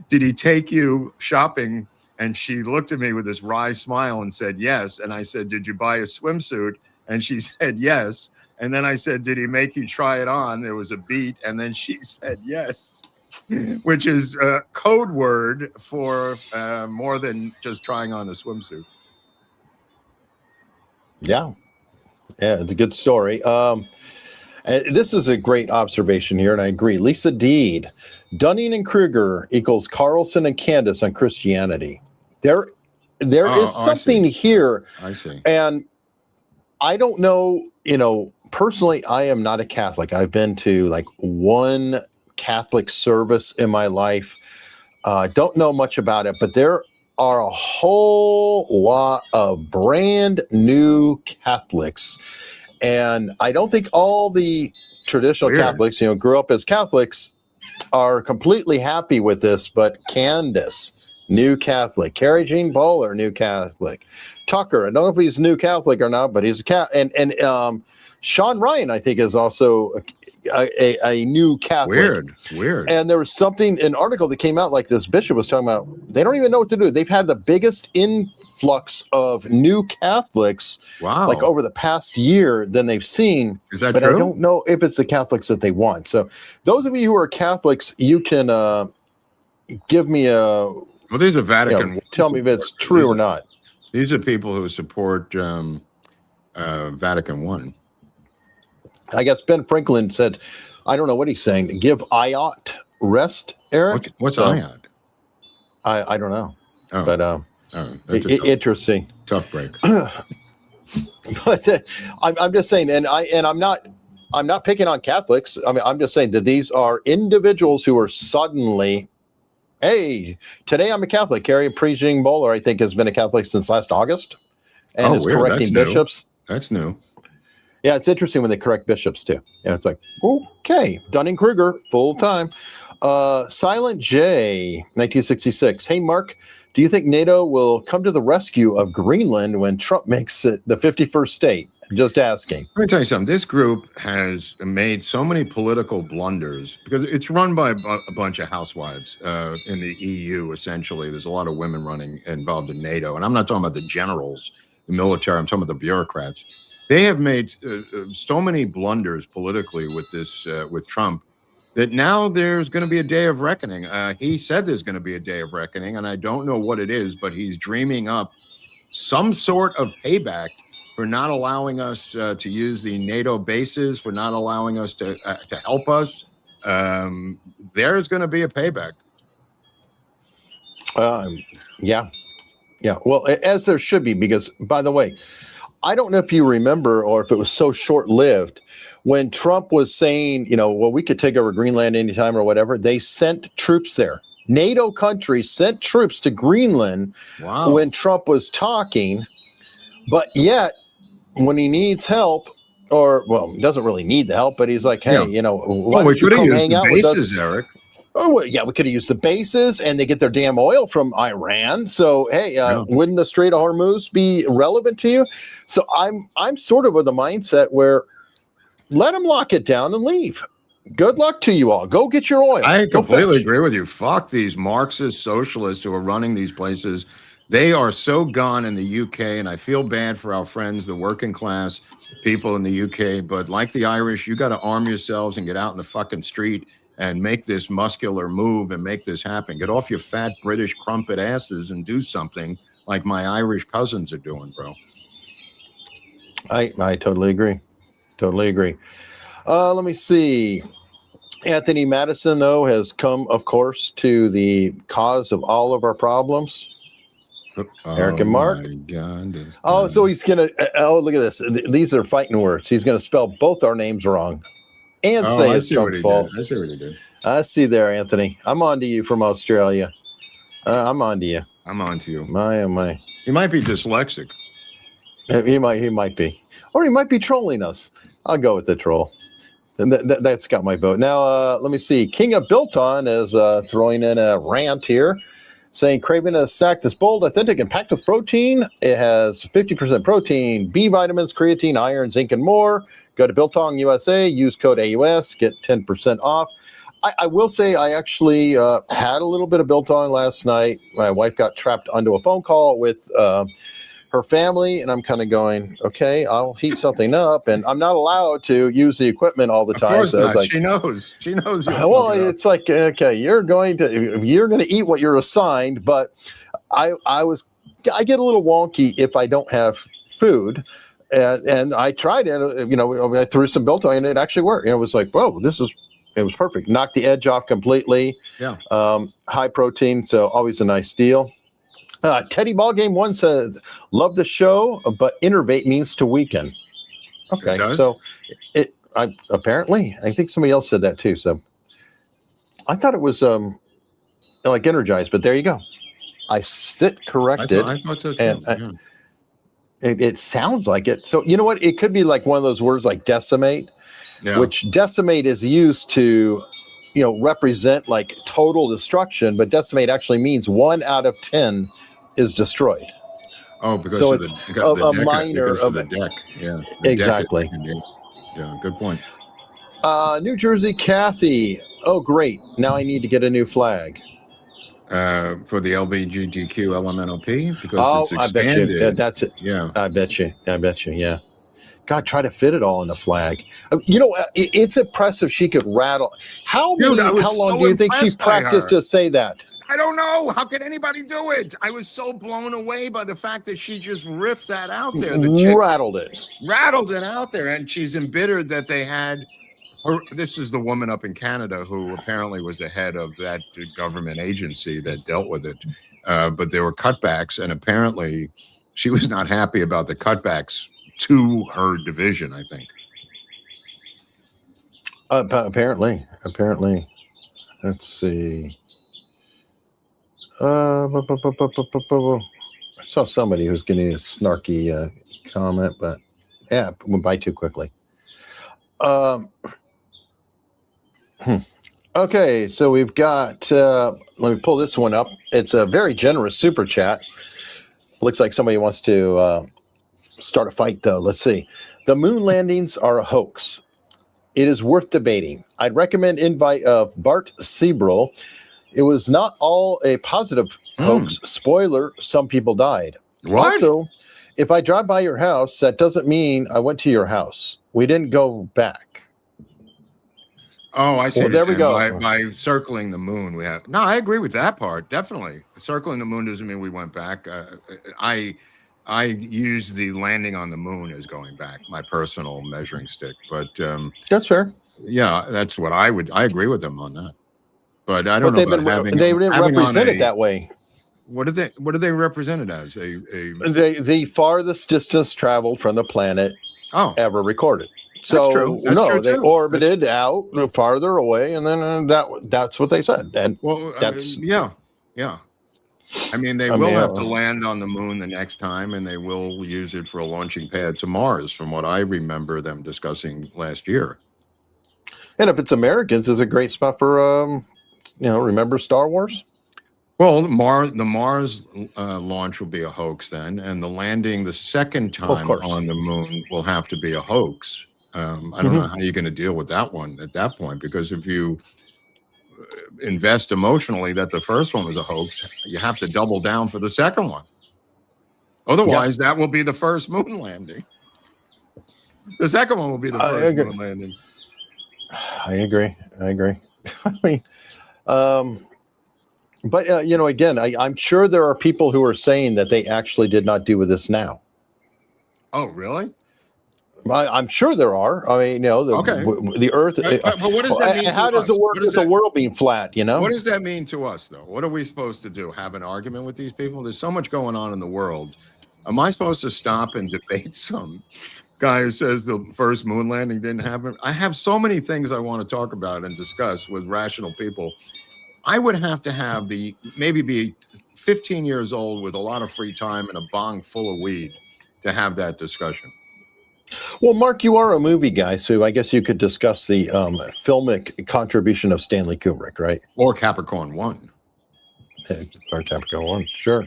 did he take you shopping? And she looked at me with this wry smile and said, yes. And I said, did you buy a swimsuit? And she said, yes. And then I said, did he make you try it on? There was a beat. And then she said, yes, which is a code word for more than just trying on a swimsuit. Yeah, it's a good story. This is a great observation here, and I agree. Lisa Deed, Dunning and Kruger equals Carlson and Candace on Christianity. There is something here. I see. And I don't know, personally, I am not a Catholic. I've been to like one Catholic service in my life. Don't know much about it, but there are a whole lot of brand new Catholics. And I don't think all the traditional Catholics, grew up as Catholics, are completely happy with this. But Candace, new Catholic. Carrie Jean Bowler, new Catholic. Tucker, I don't know if he's new Catholic or not, but he's a Catholic. And Sean Ryan, I think, is also a new Catholic. Weird. And there was an article that came out like this bishop was talking about, they don't even know what to do. They've had the biggest influx of new Catholics like over the past year than they've seen. Is that true? But I don't know if it's the Catholics that they want. So those of you who are Catholics, you can give me well, these are Vatican. Tell me if it's true or not. These are people who support Vatican I. I guess Ben Franklin said, I don't know what he's saying. Give IOT rest, Eric. What's IOT? I don't know. Oh. But interesting. Tough break. But I'm just saying, and I'm not picking on Catholics. I mean, I'm just saying that these are individuals who are suddenly, hey, today I'm a Catholic. Carrie Preaching Bowler, I think, has been a Catholic since last August, and is correcting bishops. That's new. Yeah, it's interesting when they correct bishops too. Yeah, it's like, okay, Dunning-Kruger, full time. Silent J, 1966. Hey, Mark, do you think NATO will come to the rescue of Greenland when Trump makes it the 51st state? Just asking. Let me tell you something. This group has made so many political blunders because it's run by a bunch of housewives in the EU, essentially. There's a lot of women running involved in NATO. And I'm not talking about the generals, the military. I'm talking about the bureaucrats. They have made so many blunders politically with this, with Trump, that now there's going to be a day of reckoning. He said there's going to be a day of reckoning, and I don't know what it is, but he's dreaming up some sort of payback for not allowing us to use the NATO bases, for not allowing us to help us. There's going to be a payback. Yeah. Well, as there should be, because, by the way, I don't know if you remember or if it was so short-lived when Trump was saying, well, we could take over Greenland anytime or whatever. They sent troops there. NATO countries sent troops to Greenland when Trump was talking, but yet when he needs help, or, well, he doesn't really need the help, but he's like, hey, why don't you come hang out with us? Eric. Oh, well, yeah, we could have used the bases, and they get their damn oil from Iran. So, hey, wouldn't the Strait of Hormuz be relevant to you? So I'm sort of with the mindset where let them lock it down and leave. Good luck to you all. Go get your oil. I completely agree with you. Fuck these Marxist socialists who are running these places. They are so gone in the UK, and I feel bad for our friends, the working class people in the UK. But like the Irish, you got to arm yourselves and get out in the fucking street and make this muscular move and make this happen. Get off your fat British crumpet asses and do something like my Irish cousins are doing, bro. I totally agree. Totally agree. Let me see. Anthony Madison, though, has come, of course, to the cause of all of our problems. Eric and Mark. My God. So he's going to, look at this. These are fighting words. He's going to spell both our names wrong and say it's Trump's fault. I see what he did. I see there, Anthony. I'm on to you from Australia. I'm on to you. I'm on to you. My, oh my. He might be dyslexic. He might be. Or he might be trolling us. I'll go with the troll. And that's got my vote. Now, let me see. King of Bilton is throwing in a rant here, saying craving a snack that's bold, authentic, and packed with protein. It has 50% protein, B vitamins, creatine, iron, zinc, and more. Go to Biltong USA, use code AUS, get 10% off. I will say I actually had a little bit of Biltong last night. My wife got trapped onto a phone call with her family, and I'm kind of going, okay, I'll heat something up, and I'm not allowed to use the equipment all the time. Of course so not. Like, she knows. She knows. Well, it's like, okay, you're going to eat what you're assigned, but I get a little wonky if I don't have food, and I tried it. I threw some Biltong, and it actually worked. It was like, whoa, it was perfect. Knocked the edge off completely. Yeah. High protein, so always a nice deal. Teddy Ballgame 1 said, love the show, but innervate means to weaken. Okay, so apparently, I think somebody else said that too. So I thought it was like energized, but there you go. I sit corrected. I thought so too. And it sounds like it. So you know what? It could be like one of those words like decimate, which decimate is used to represent like total destruction, but decimate actually means 1 out of 10 is destroyed. Oh, because so of it's the a minor of the deck. Yeah, exactly. Yeah, good point. New Jersey Kathy. Oh, great! Now I need to get a new flag for the LGBTQ LMNOP because it's expanded. I bet you. That's it. Yeah, I bet you. Yeah. God, try to fit it all in the flag. It's impressive she could rattle. How long do you think she practiced to say that? I don't know. How could anybody do it? I was so blown away by the fact that she just riffed that out there. Rattled it out there, and she's embittered that they had her. This is the woman up in Canada who apparently was the head of that government agency that dealt with it. But there were cutbacks, and apparently she was not happy about the cutbacks to her division, I think. Apparently. Let's see. I saw somebody who's getting a snarky comment, but yeah, went by too quickly. Okay, so we've got, let me pull this one up. It's a very generous super chat. Looks like somebody wants to start a fight, though. Let's see. The moon landings are a hoax. It is worth debating. I'd recommend invite of Bart Seabrill. It was not all a positive hoax. Spoiler, some people died. What? Also, if I drive by your house, that doesn't mean I went to your house. We didn't go back. Oh, I see. Well, there we go. By circling the moon, we have. No, I agree with that part. Definitely, circling the moon doesn't mean we went back. I use the landing on the moon as going back, my personal measuring stick. But that's fair. Yeah, that's what I would. I agree with them on that. But I don't know about having. They didn't represent it that way. What did they represent it as? The farthest distance traveled from the planet ever recorded. So That's true. That's true they too. orbited out farther away, and then that's what they said. And that's yeah. I mean, they will have to land on the moon the next time, and they will use it for a launching pad to Mars, from what I remember them discussing last year. And if it's Americans, it's a great spot for remember Star Wars? Well, the Mars launch will be a hoax then, and the landing the second time on the moon will have to be a hoax. I don't know how you're going to deal with that one at that point, because if you invest emotionally that the first one was a hoax, you have to double down for the second one. Otherwise, that will be the first moon landing. The second one will be the first moon landing. I agree. I mean, but again, I'm sure there are people who are saying that they actually did not do with this now. Oh, really? I'm sure there are. I mean, the Earth. But what does that mean? How does it work with the world being flat? What does that mean to us, though? What are we supposed to do? Have an argument with these people? There's so much going on in the world. Am I supposed to stop and debate some guy who says the first moon landing didn't happen? I have so many things I want to talk about and discuss with rational people. I would have to maybe be 15 years old with a lot of free time and a bong full of weed to have that discussion. Well, Mark, you are a movie guy, so I guess you could discuss the filmic contribution of Stanley Kubrick, right? Or Capricorn 1. Or Capricorn 1, sure.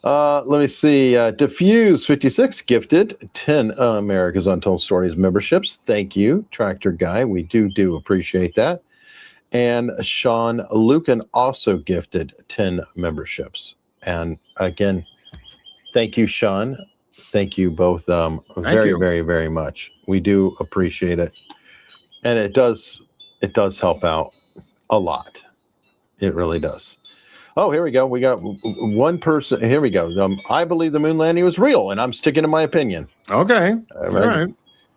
Let me see. Diffuse 56 gifted 10 America's Untold Stories memberships. Thank you, Tractor Guy. We do appreciate that. And Sean Lucan also gifted 10 memberships. And again, thank you, Sean. Thank you both very, very much. We do appreciate it. And it does help out a lot. It really does. Oh, here we go. We got one person. Here we go. I believe the moon landing was real, and I'm sticking to my opinion. Okay. All right.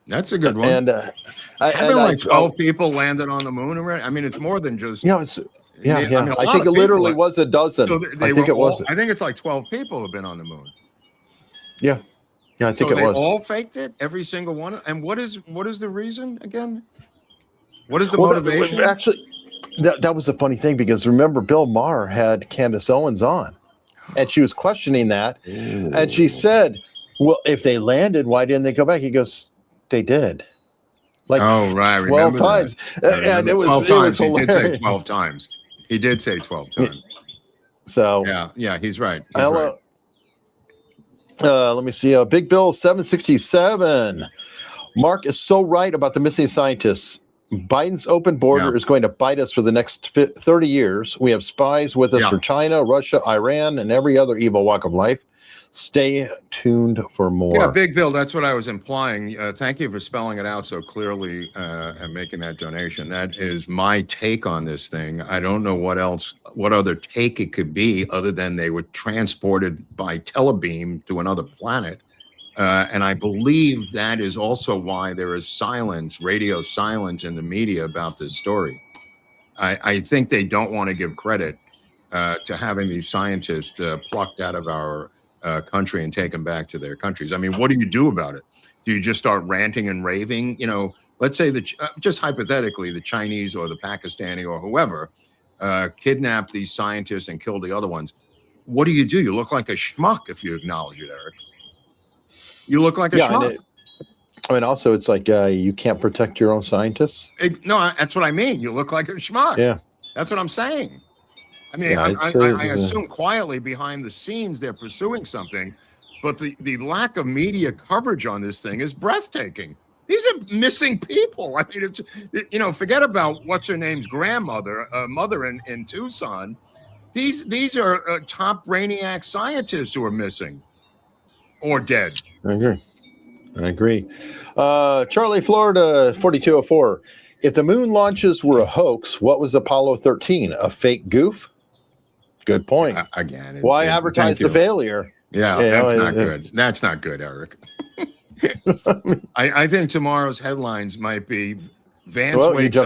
That's a good one. And haven't 12 people landed on the moon already? I mean, it's more than just. Yeah. I think it literally was a dozen. So I think it was. I think it's like 12 people have been on the moon. Yeah, I think so it was. They all faked it, every single one. And what is the reason again? What is the motivation? Actually, that was a funny thing, because remember, Bill Maher had Candace Owens on, and she was questioning that, and she said, "Well, if they landed, why didn't they go back?" He goes, "They did." Like 12 times, and it was 12 times. He did say 12 times. He did say 12 times. So yeah, he's right. Hello. Let me see. Big Bill 767. Mark is so right about the missing scientists. Biden's open border is going to bite us for the next 30 years. We have spies with us for China, Russia, Iran, and every other evil walk of life. Stay tuned for more. Yeah, Big Bill, that's what I was implying. Thank you for spelling it out so clearly and making that donation. That is my take on this thing. I don't know what other take it could be other than they were transported by telebeam to another planet. And I believe that is also why there is silence, radio silence in the media about this story. I think they don't want to give credit to having these scientists plucked out of our country and taken back to their countries. I mean, what do you do about it? Do you just start ranting and raving? Let's say that just hypothetically, the Chinese or the Pakistani or whoever kidnapped these scientists and killed the other ones. What do? You look like a schmuck if you acknowledge it, Eric. You look like a schmuck. Also, it's like you can't protect your own scientists. No, that's what I mean. You look like a schmuck. Yeah. That's what I'm saying. I mean, I assume quietly behind the scenes they're pursuing something, but the lack of media coverage on this thing is breathtaking. These are missing people. I mean, it's, forget about what's her name's grandmother, mother in Tucson. These are top brainiac scientists who are missing or dead. I agree. Charlie, Florida, 4204. If the moon launches were a hoax, what was Apollo 13? A fake goof? Good point. Again. Why advertise the failure? Yeah, that's not good. That's not good, Eric. I think tomorrow's headlines might be Vance wakes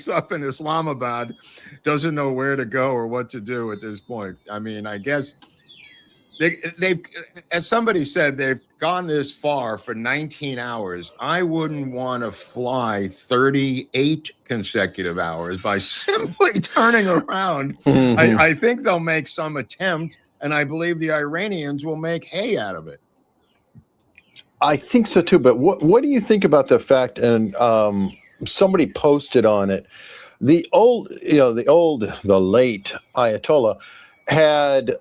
up in Islamabad, doesn't know where to go or what to do at this point. I mean, I guess they've, as somebody said, they've gone this far for 19 hours. I wouldn't want to fly 38 consecutive hours by simply turning around. I think they'll make some attempt, and I believe the Iranians will make hay out of it. I think so too, but what do you think about the fact, and somebody posted on it, the late Ayatollah had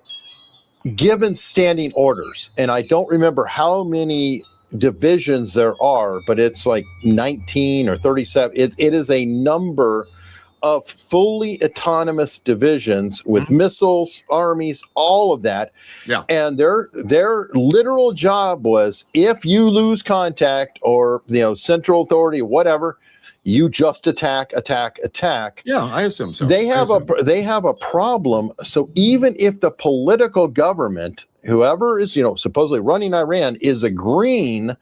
given standing orders, and I don't remember how many divisions there are, but it's like 19 or 37. It is a number of fully autonomous divisions with missiles, armies, all of that. Yeah. And their literal job was, if you lose contact or central authority, whatever, you just attack. Yeah, I assume so. They have a problem. So even if the political government, whoever is supposedly running Iran, is agreeing,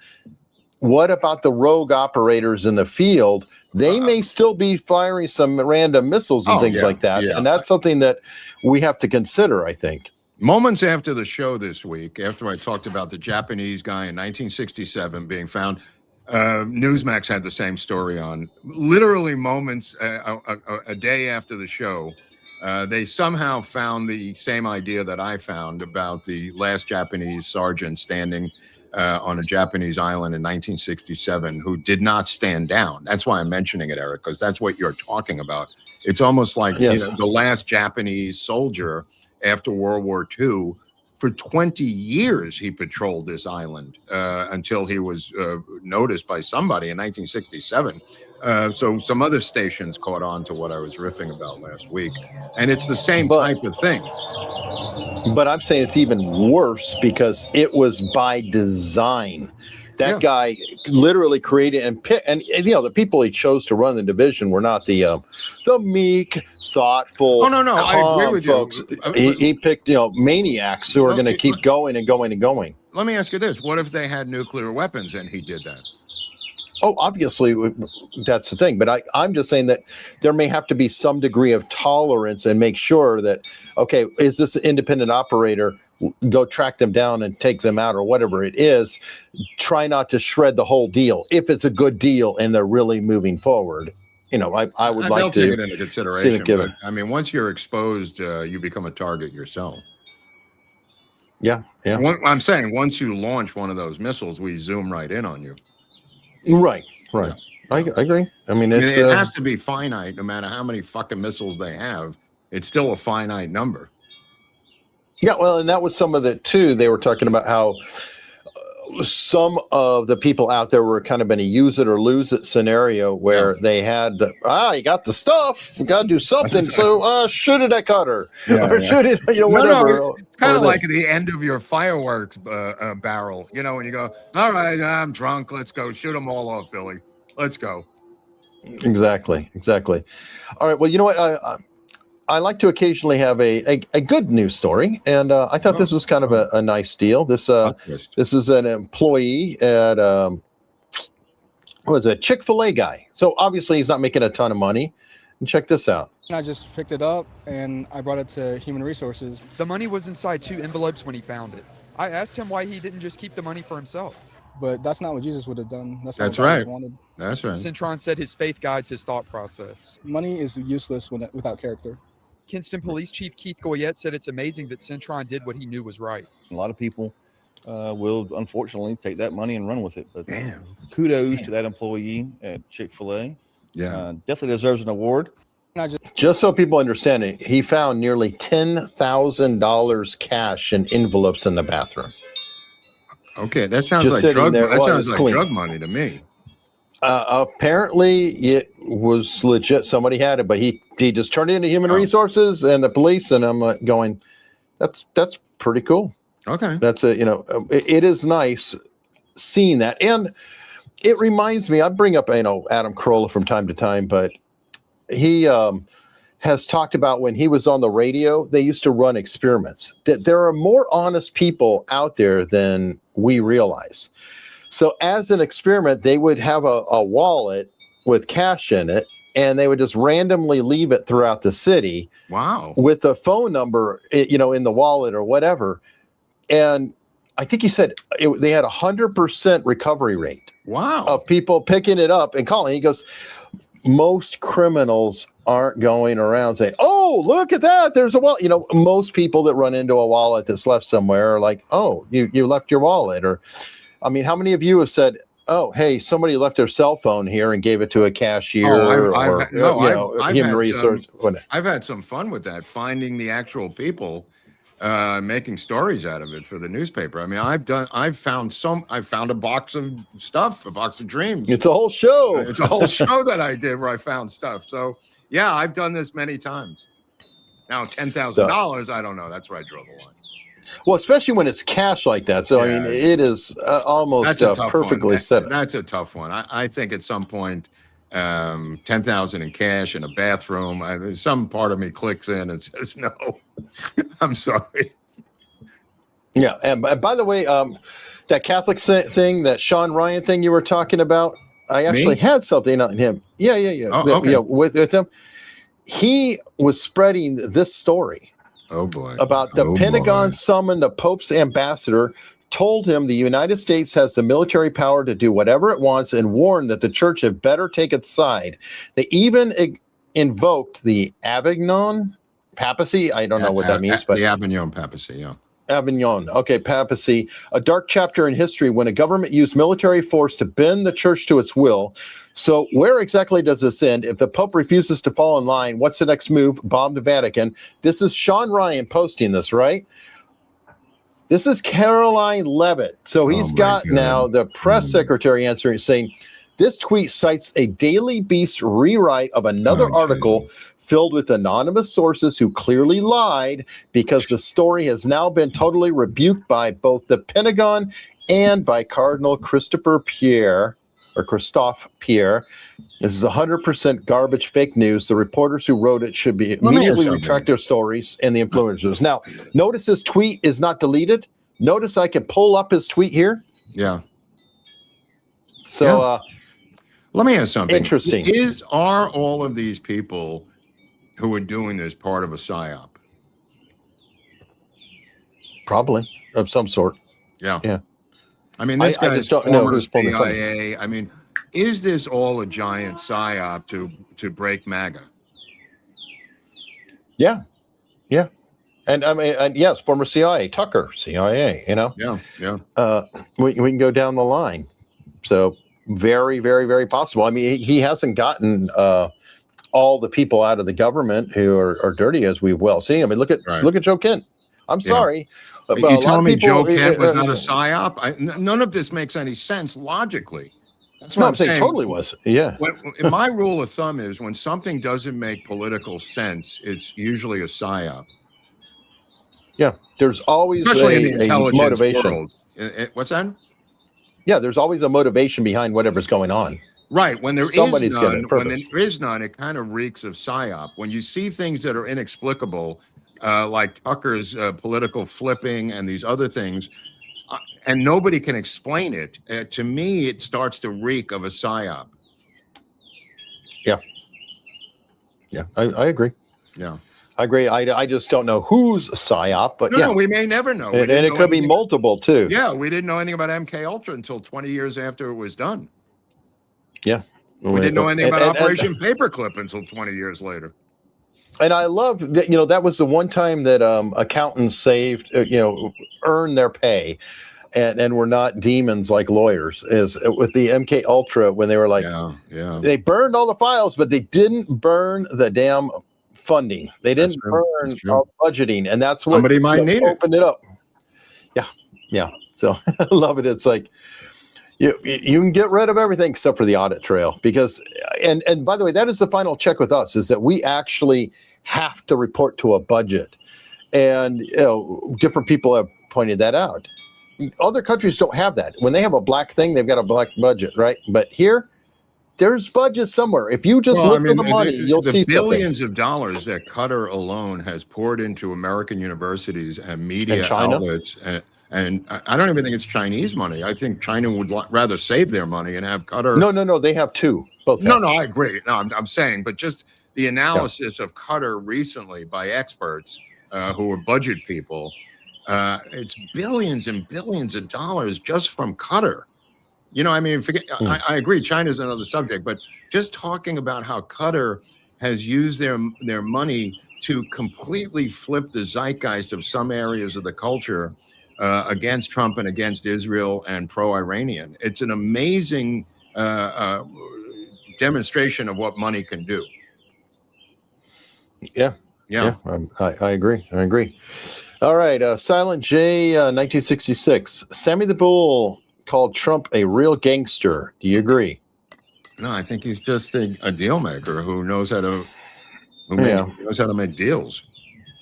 what about the rogue operators in the field? They may still be firing some random missiles and things like that. And that's something that we have to consider, I think. Moments after the show this week, after I talked about the Japanese guy in 1967 being found, Newsmax had the same story on. Literally moments, a day after the show, they somehow found the same idea that I found about the last Japanese sergeant standing on a Japanese island in 1967 who did not stand down. That's why I'm mentioning it, Eric, because that's what you're talking about. It's almost like the last Japanese soldier after World War II. For 20 years, he patrolled this island until he was noticed by somebody in 1967. So some other stations caught on to what I was riffing about last week. And it's the same type of thing. But I'm saying it's even worse because it was by design. That guy literally created and the people he chose to run the division were not the meek, thoughtful. Oh, no, I agree with folks. You. He picked maniacs who are going to keep going and going and going. Let me ask you this: what if they had nuclear weapons and he did that? Oh, obviously, that's the thing. But I'm just saying that there may have to be some degree of tolerance and make sure that, okay, is this an independent operator? Go track them down and take them out or whatever it is. Try not to shred the whole deal. If it's a good deal and they're really moving forward, I would like to take it into consideration. But, I mean, once you're exposed, you become a target yourself. Yeah. I'm saying once you launch one of those missiles, we zoom right in on you. Right. Yeah. I agree. I mean, it has to be finite, no matter how many fucking missiles they have. It's still a finite number. Yeah, well, and that was some of it too. They were talking about how some of the people out there were kind of in a use it or lose it scenario where they had, you got the stuff, we got to do something. So shoot it at Cutter or shoot it, whatever. No, it's kind of like the end of your fireworks barrel, when you go, all right, I'm drunk. Let's go shoot them all off, Billy. Let's go. Exactly. All right. Well, you know what? I like to occasionally have a good news story, and I thought this was kind of a nice deal. This is an employee at was a Chick-fil-A guy. So obviously he's not making a ton of money. And check this out. I just picked it up and I brought it to Human Resources. The money was inside 2 envelopes when he found it. I asked him why he didn't just keep the money for himself. But that's not what Jesus would have done. That's right. That's right. Centron said his faith guides his thought process. Money is useless without character. Kinston Police Chief Keith Goyette said it's amazing that Centron did what he knew was right. A lot of people will unfortunately take that money and run with it. But kudos to that employee at Chick-fil-A. Yeah. Definitely deserves an award. Just so people understand it, he found nearly $10,000 cash in envelopes in the bathroom. Okay, that sounds Just like sitting drug. there That while it sounds was like clean. drug money to me. Apparently, it was legit. Somebody had it, but he just turned it into human resources and the police, and I'm going, that's pretty cool. Okay, that's it is nice seeing that, and it reminds me. I bring up Adam Carolla from time to time, but he has talked about when he was on the radio, they used to run experiments. That there are more honest people out there than we realize. So as an experiment, they would have a wallet with cash in it, and they would just randomly leave it throughout the city. Wow. With a phone number, in the wallet or whatever. And I think he said they had 100% recovery rate. Wow. Of people picking it up and calling. He goes, most criminals aren't going around saying, oh, look at that. There's a wallet. Most people that run into a wallet that's left somewhere are like, oh, you left your wallet. Or, I mean, how many of you have said, oh, hey, somebody left their cell phone here and gave it to a cashier human resource. I've had some fun with that, finding the actual people, making stories out of it for the newspaper. I mean, I found a box of stuff, a box of dreams. It's a whole show. It's a whole show that I did where I found stuff. So yeah, I've done this many times. Now, $10,000, I don't know. That's where I draw the line. Well, especially when it's cash like that. So, I mean, it is almost perfectly set up. That's a tough one. I think at some point, 10,000 in cash in a bathroom, some part of me clicks in and says, no, I'm sorry. Yeah. And by the way, that Catholic thing, that Sean Ryan thing you were talking about, I actually had something on him. Yeah. Oh, okay. With him. He was spreading this story. Oh boy. About the Pentagon summoned the Pope's ambassador, told him the United States has the military power to do whatever it wants, and warned that the church had better take its side. They even invoked the Avignon papacy. I don't know what that means, but the Avignon papacy, yeah. Avignon, okay, papacy, a dark chapter in history when a government used military force to bend the church to its will. So where exactly does this end? If the Pope refuses to fall in line, what's the next move? Bomb the Vatican. This is Sean Ryan posting this, right? This is Caroline Levitt. So he's got now the press secretary answering, saying, this tweet cites a Daily Beast rewrite of another article filled with anonymous sources who clearly lied, because the story has now been totally rebuked by both the Pentagon and by Cardinal Christophe Pierre. This is 100% garbage, fake news. The reporters who wrote it should be immediately retract their stories, and the influencers. Now, notice his tweet is not deleted. Notice I can pull up his tweet here. Yeah. So let me ask something. Interesting. Are all of these people who are doing this part of a psyop? Probably, of some sort. Yeah. Yeah. I mean, this guy just don't know who's pulling the funny. CIA. I mean, is this all a giant psyop to break MAGA? Yeah. And I mean, and yes, former CIA, Tucker, CIA, Yeah. We can go down the line. So very, very, very possible. I mean, he hasn't gotten all the people out of the government who are dirty, as we've well seen. I mean, look at Joe Kent. I'm sorry. But you telling me Joe Kent was not a psyop? None of this makes any sense logically. That's what I'm saying. Totally was. Yeah. My rule of thumb is when something doesn't make political sense, it's usually a psyop. Yeah. There's always especially in the intelligence motivation. world. What's that? Yeah, there's always a motivation behind whatever's going on. Right. When there is none, it kind of reeks of psyop. When you see things that are inexplicable, like Tucker's political flipping and these other things, and nobody can explain it, to me, it starts to reek of a psyop. Yeah, I agree. Yeah. I agree. I just don't know who's psyop, but no, we may never know. And it could be multiple too. Yeah, we didn't know anything about MK Ultra until 20 years after it was done. Yeah. We didn't know anything about Operation Paperclip until 20 years later. And I love that, that was the one time that accountants saved, earned their pay. and we're not demons like lawyers. Is with the MK Ultra when they were like, they burned all the files, but they didn't burn the damn funding. They didn't burn all budgeting, and that's what somebody might need opened it up. Yeah. So I love it. It's like you can get rid of everything except for the audit trail, because and by the way, that is the final check with us, is that we actually have to report to a budget, and different people have pointed that out. Other countries don't have that. When they have a black thing, they've got a black budget, right? But here, there's budget somewhere. If you just look at the money, you'll see billions of dollars that Qatar alone has poured into American universities and media outlets. And I don't even think it's Chinese money. I think China would rather save their money and have Qatar. No, they have two. Both. No, I agree. No, I'm saying, but just the analysis of Qatar recently by experts who are budget people, it's billions and billions of dollars just from Qatar. I mean, I agree, China's another subject, but just talking about how Qatar has used their money to completely flip the zeitgeist of some areas of the culture against Trump and against Israel and pro-Iranian. It's an amazing demonstration of what money can do. Yeah. I agree. All right. Silent J, 1966. Sammy the Bull called Trump a real gangster. Do you agree? No, I think he's just a deal maker who knows how to make deals.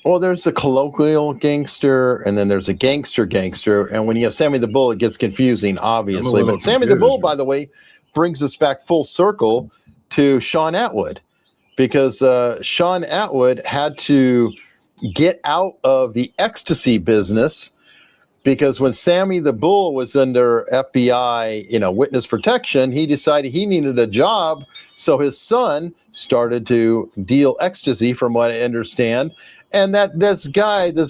Well, there's a colloquial gangster, and then there's a gangster. And when you have Sammy the Bull, it gets confusing, obviously. But Sammy the Bull, by the way, brings us back full circle to Sean Atwood, because Sean Atwood had to get out of the ecstasy business, because when Sammy the Bull was under FBI, witness protection, he decided he needed a job. So his son started to deal ecstasy, from what I understand. And that this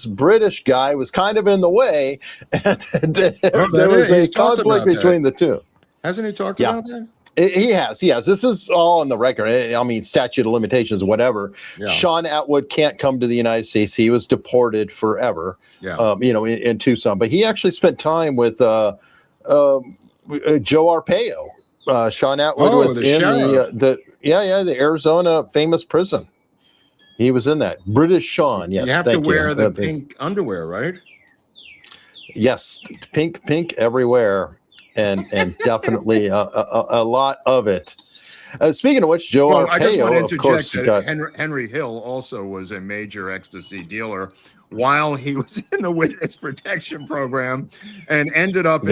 British guy was kind of in the way. And there was a conflict between the two. Hasn't he talked about that? He has. This is all on the record. I mean, statute of limitations, whatever. Yeah. Sean Atwood can't come to the United States. He was deported forever, in Tucson. But he actually spent time with Joe Arpaio. Sean Atwood was in the Arizona famous prison. He was in that. British Sean, yes. You have to wear the pink underwear, right? Yes, pink everywhere. And definitely a lot of it. Speaking of which, Joe Arpaio, of course, Henry Hill also was a major ecstasy dealer while he was in the witness protection program, and ended up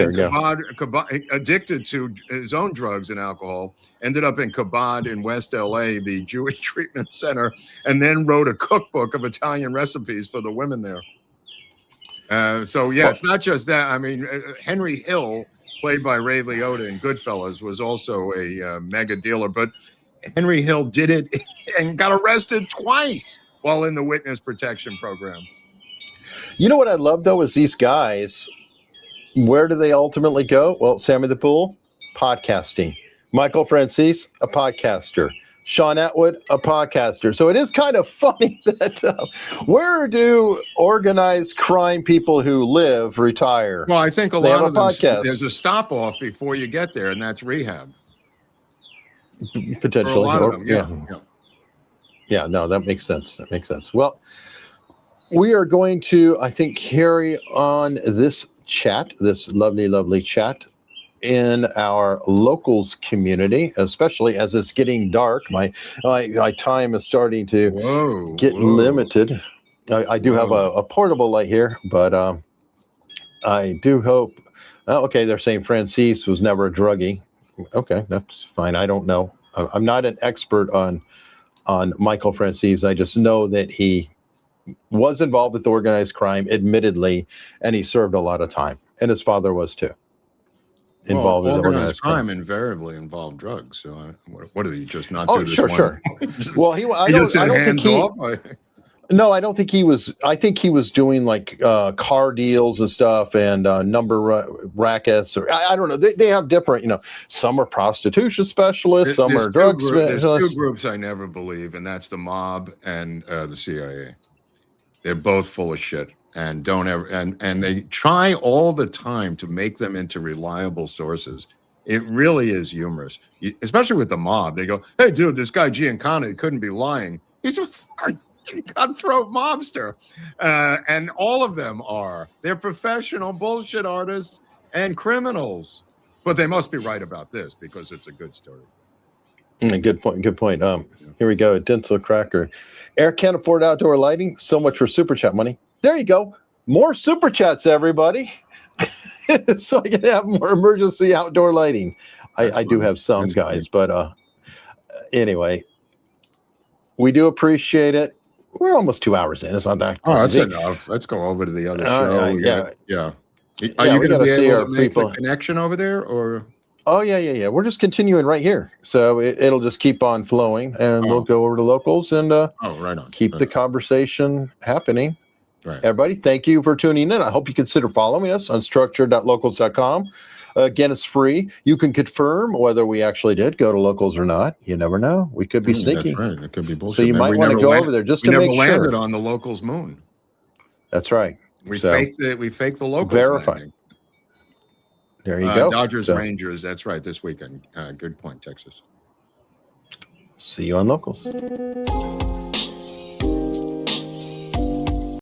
addicted to his own drugs and alcohol. Ended up in Kabod in West LA, the Jewish treatment center, and then wrote a cookbook of Italian recipes for the women there. It's not just that. I mean, Henry Hill, played by Ray Liotta in Goodfellas, was also a mega dealer. But Henry Hill did it and got arrested twice while in the witness protection program. You know what I love, though, is these guys, where do they ultimately go? Well, Sammy the Bull, podcasting. Michael Francis, a podcaster. Sean Atwood, a podcaster. So it is kind of funny that where do organized crime people who live retire? Well, I think a lot of them, there's a stop off before you get there, and that's rehab. Potentially. Yeah, no, that makes sense. Well, we are going to, I think, carry on this chat, this lovely, lovely chat, in our locals community, especially as it's getting dark. My time is starting to get limited. I do have a portable light here, but I do hope. Okay, they're saying Francis was never a druggie. Okay, that's fine. I don't know. I'm not an expert on Michael Francis. I just know that he was involved with organized crime, admittedly, and he served a lot of time, and his father was too. Involved in organized crime invariably involved drugs. So what did he just not do? Oh, sure. Well, I don't think he was. I think he was doing like car deals and stuff, and number rackets, or I don't know. They have different. Some are prostitution specialists, some are drug specialists. There's two groups I never believe, and that's the mob and the CIA. They're both full of shit. and don't ever and they try all the time to make them into reliable sources. It really is humorous, especially with the mob. They go, "Hey, dude, this guy Giancana couldn't be lying. He's a cutthroat mobster," and all of them are. They're professional bullshit artists and criminals, but they must be right about this because it's a good story. Good point. Good point. Here we go. Dental Cracker. Eric can't afford outdoor lighting. So much for super chat money. There you go. More super chats, everybody. So I can have more emergency outdoor lighting. I do have some, guys, but anyway, we do appreciate it. We're almost 2 hours in. It's not that crazy. Oh, that's enough. Let's go over to the other show. Yeah. Are you going to be see able our to make people the connection over there, or? Oh, yeah. We're just continuing right here. So it'll just keep on flowing, and we'll go over to locals and right on. Keep the conversation happening. Right. Everybody, thank you for tuning in. I hope you consider following us on structured.locals.com. Again, it's free. You can confirm whether we actually did go to locals or not. You never know. We could be sneaky. That's right. It could be bullshit. So you might want to go over there just to make sure. We never landed on the locals moon. That's right. We faked it. We faked the locals. Verify. Landing. There you go. Dodgers, Rangers. That's right. This weekend. Good point, Texas. See you on locals.